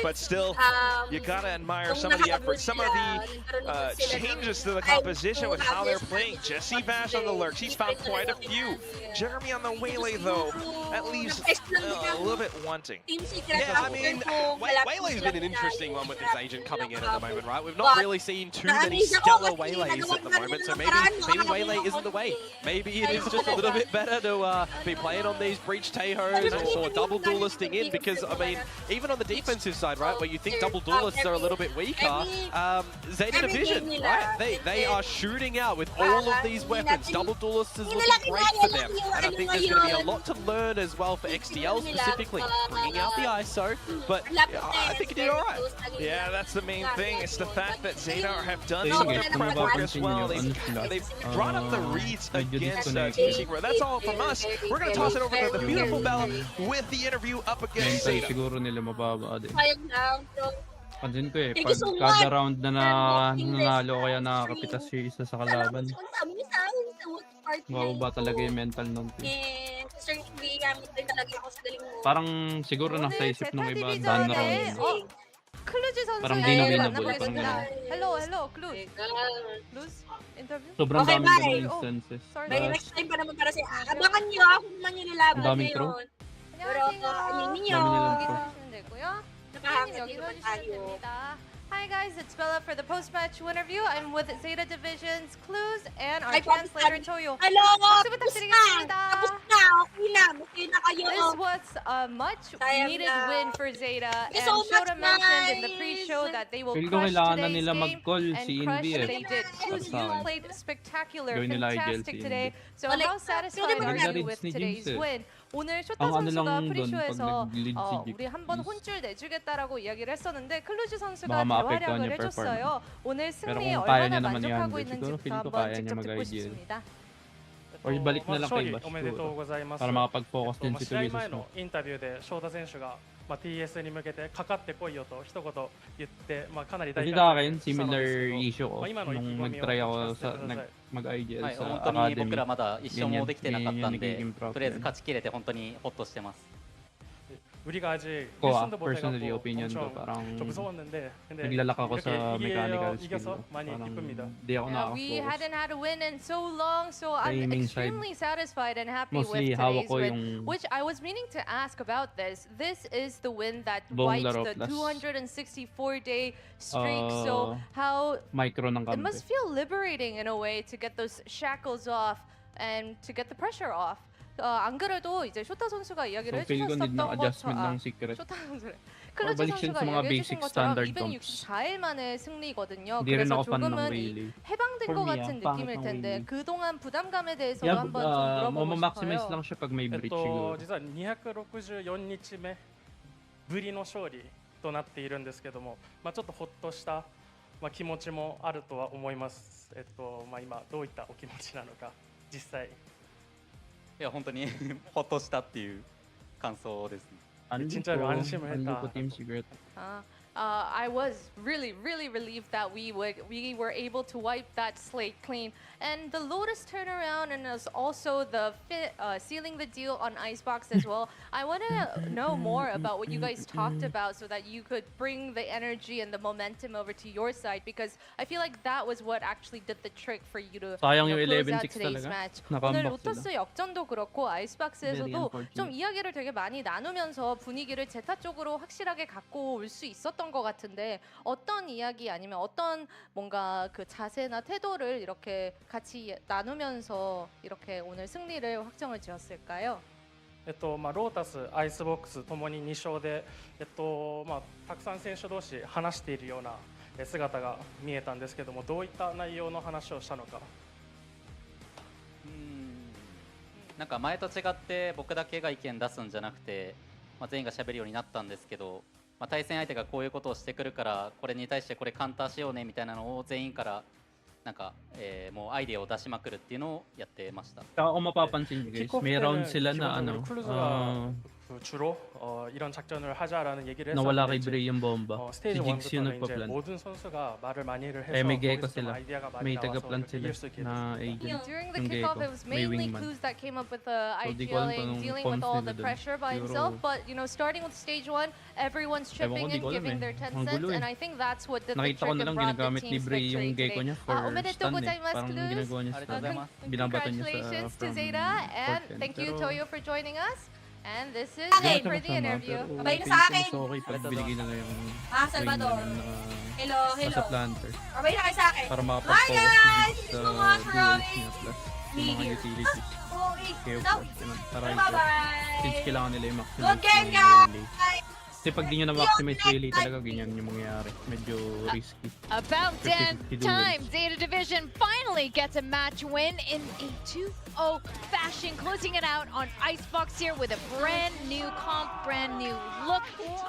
but still, you gotta admire some of the effort, some of the changes to the composition with how they're playing. Jesse Vash on the lurks, he's found quite a few. Jeremy on the waylay though, that leaves a little bit wanting. Yeah, I mean, Waylay's been an interesting one with this agent coming in at the moment, right? We've not really seen too many stellar Waylays at the moment, so maybe Waylay isn't the way. Maybe it is just a little bit better to be playing on these Breach Tejos or double duelisting in, because, I mean, even on the defensive side, right, where you think double duelists are a little bit weaker, Zeta Division, right, they are shooting out with all of these weapons. Double duelists is looking great for them, and I think there's going to be a lot to learn as well for XDL specifically, bringing out the ISO, but I think it did alright. Yeah, that's the main thing. It's the fact that Zeta have done some of their prep work as well. They've brought up the reads against Secret. That's all from us. We're going to toss it over to the beautiful Bella with the interview up against Mental Zeta. siguro nila mababa din. Sayang lang, bro. Pansin ko Thank you pag so kada much. round na nanalo kaya nakakapitas yung isa sa kalaban. Ang sabi niya sa akin sa watch party na Mababa ito. talaga yung mental nun. And Sir Lee, gamit din talaga ako sa galing mo. Parang siguro nasa isip nung iba, daan na round. 클루즈 Parang 선수의 di na 만나보겠습니다. parang hello, 클루즈. 클루즈 인터뷰? Sobrang Okay, daming bye. ganung instances. Sorry. May Tapos, next time pa naman para sa abangan niyo ako naman yung nilaban Ang daming ngayon. Pero 안녕하세요. aminin niyo, Dami nilang 여기 pro. 서주시면 되고요. nakahanga 여기 din naman 서주시면 tayo. 됩니다. Hi guys, it's Bella for the post-match winner view. I'm with Zeta Division's Clues and our Hi, translator Papi. Toyo. Hello! 박수 Tapos na! 부탁드리겠습니다. Tapos na! Okay na! Okay na kayo! This was a much Sayang needed na. win for Zeta, Thank you and so much, Shota mentioned in the guys. pre-show that they will feel ko crush kailangan na today's nila game, mag-call and si crush Invi what eh. they did. Clues, Sa you akin. played spectacular, Gawin nila ideal fantastic si today. Invi. So Balik how na. satisfied Pwede ba are na? you with ni today's Jinx eh. win? 오늘 쇼타 Ang ano 선수가 lang dun, 프리쇼에서 pag nag-lead si Jinx. 우리 한번 혼줄 내주겠다라고 이야기를 했었는데 클루즈 선수가 baka maapektuhan 대활약을 yung 해줬어요. 오늘 Pero 승리에 kung kaya 얼마나 niya naman 만족하고 i-handle, siguro 있는지부터 feel ko 한번 kaya niya 직접 듣고 mag-ideal. 싶습니다. おいbalik na lang kay 勝利 Bash おめでとうございます。 para makapag-focus din si 試合 Tulises 前の mo. インタビューで翔太選手が、TS に向けてかかってこいよと一言言って、かなり大 Kasi 活 sa 躍 akin, したので similar すけど、 issue ko 今の意気 nung 込みを nag-try 聞 ako かせて sa ください。 mag-IGL はい、 sa 本当に academy. 僕らまだ一勝もできてなかったんで、 Ganyan, ganyan とりあえず nagiging 勝ちきれて本当にホッとしてます。 우리가 아직 ko 1승도 못 personally 해갖고 opinion ko 엄청 parang 좀 무서웠는데 근데 naglalak ako 이렇게 sa mechanical skill 이겨서 ko. 많이 Parang 기쁩니다. di ako We nakaka-focus. hadn't had a win in so long, so I'm Timing side. extremely satisfied and happy Mostly with hawak today's ko win. yung Which I was meaning to ask about this. This is the win that buong wipes laro the plus 264-day streak. So how micro ng it kampi. must feel liberating in a way to get those shackles off and to get the pressure off. 안 그래도 이제 쇼타 선수가 이야기를 So feel ko need 해주셨었던 ng adjustment 것처럼 ng secret. 쇼타 선수래. Or 클루즈 balik siya 선수가 sa mga 얘기해 basic 주신 것처럼 standard comps. 264일 만에 승리거든요. Hindi rin 그래서 ako fan ng 조금은 Waylay. 해방된 For 것 me, 같은 pangit 느낌일 ng 텐데 Waylay. 그동안 부담감에 대해서도 Yeah, 한번 좀 물어보고 mamaximize 싶어요. lang siya pag may breach siguro. 実は264日目ぶりの勝利となっているんですけども、ちょっとほっとした、気持ちもあるとは思います。今どういったお気持ちなのか実際。いや、本当にホッとしたっていう感想ですね。 Ano 진짜로 po? 안심을 Ano 했다. po Team Secret? I was really relieved that we were able to wipe that slate clean, and the Lotus turnaround, and also the sealing the deal on Icebox as well. I want to know more about what you guys talked about, so that you could bring the energy and the momentum over to your side, because I feel like that was what actually did the trick for you to Sayang you know, yung close out 11-6 today's talaga. match. Nakambak 오늘 sila. 로터스 역전도 그렇고 Very 아이스박스에서도 unfortunate. 좀 이야기를 되게 많이 나누면서 분위기를 제타 쪽으로 확실하게 갖고 올 수 있었던 것 같은데, 어떤 이야기 아니면 어떤 뭔가 그 자세나 태도를 이렇게 같이 나누면서 이렇게 오늘 승리를 확정을 지었을까요? ロータス、アイスボックスともに2勝で、たくさん選手同士話しているような姿が見えたんですけども、どういった内容の話をしたのか。なんか前と違って僕だけが意見出すんじゃなくて、全員が喋るようになったんですけど、対戦相手がこういうことをしてくるからこれに対してこれカウンターしようねみたいなのを全員からなんか、もうアイデアを出しまくるっていうのをやってました。 Kung mapapansin niyo guys, may round sila na 주로 이런 작전을 하자라는 얘기를 nawala 했었는데 kay Bray yung bomba. Si 스테이지 Jigs yung 1부터는 이제 nagpa-plant. 모든 선수가 말을 많이를 해서 Eh may Gecko 거기서 좀 sila. 아이디어가 많이 May 나와서 taga-plant 이렇게 sila 이길 수 있게 na 됐습니다. agent. During the Yung kickoff, Gecko, it was may mainly wingman. Kuz that came up with the So, di ko alam idea kung and anong dealing with cons all nila the dun. pressure by Pero- himself. But you know, starting with stage 1, everyone's Ewan ko, chipping di in, ko alam giving eh. their 10 Ang cents, gulo and eh. I think that's what did the Nakita ko trick na and lang brought the ginagamit ni team's Bray yung victory Gecko today. niya for Omedetou stun eh. gozaimasu, Parang Luz. ginagawa niya stun. Binabato niya sa Congratulations to from Zeta, and court thank you, Pero- Toyo, for joining us. And this is Okay. it for the interview. Abay na sa akin. Mas okay pag binigay na yung Salvador. Hello, hello. sa planter. Abay na kayo sa akin. Para Hi makapag-focus guys! Thank you sa so much for duels having niya plus me yung mga here. utilities. Okay. Kaya Now, para bye-bye. since kailangan nila yung maximum Good game, yung guys! melee. Kasi pag di nyo na-maximize melee talaga, ganyan yung mangyayari. Medyo risky. About damn 50-50 time, duels. Zeta Division finally gets a match win in a 2-0 fashion, closing it out on Icebox here with a brand new comp, brand new look.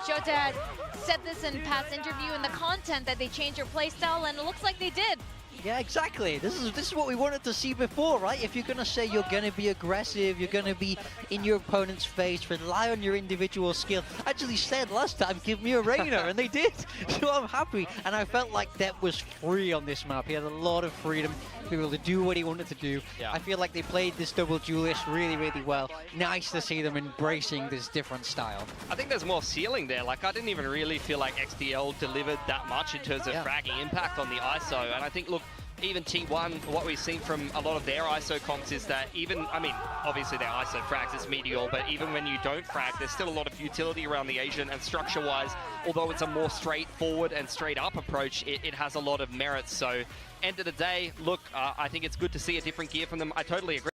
Shota had said this in past interview in the content that they changed their playstyle, and it looks like they did. Yeah, exactly. This is what we wanted to see before, right? If you're gonna say you're gonna be aggressive, you're gonna be in your opponent's face, rely on your individual skill. I actually said last time, give me a Reina, and they did. So I'm happy, and I felt like Depp was free on this map. He had a lot of freedom to be able to do what he wanted to do. Yeah. I feel like they played this double duelist really, really well. Nice to see them embracing this different style. I think there's more ceiling there. Like, I didn't even really feel like XDL delivered that much in terms of fragging impact on the ISO. And I think, look, even T1, what we've seen from a lot of their ISO comps is that even, I mean, obviously their ISO frags is Meteor, but even when you don't frag, there's still a lot of futility around the Asian, and structure-wise, although it's a more straightforward and straight-up approach, it has a lot of merits. So, end of the day, look, I think it's good to see a different gear from them. I totally agree.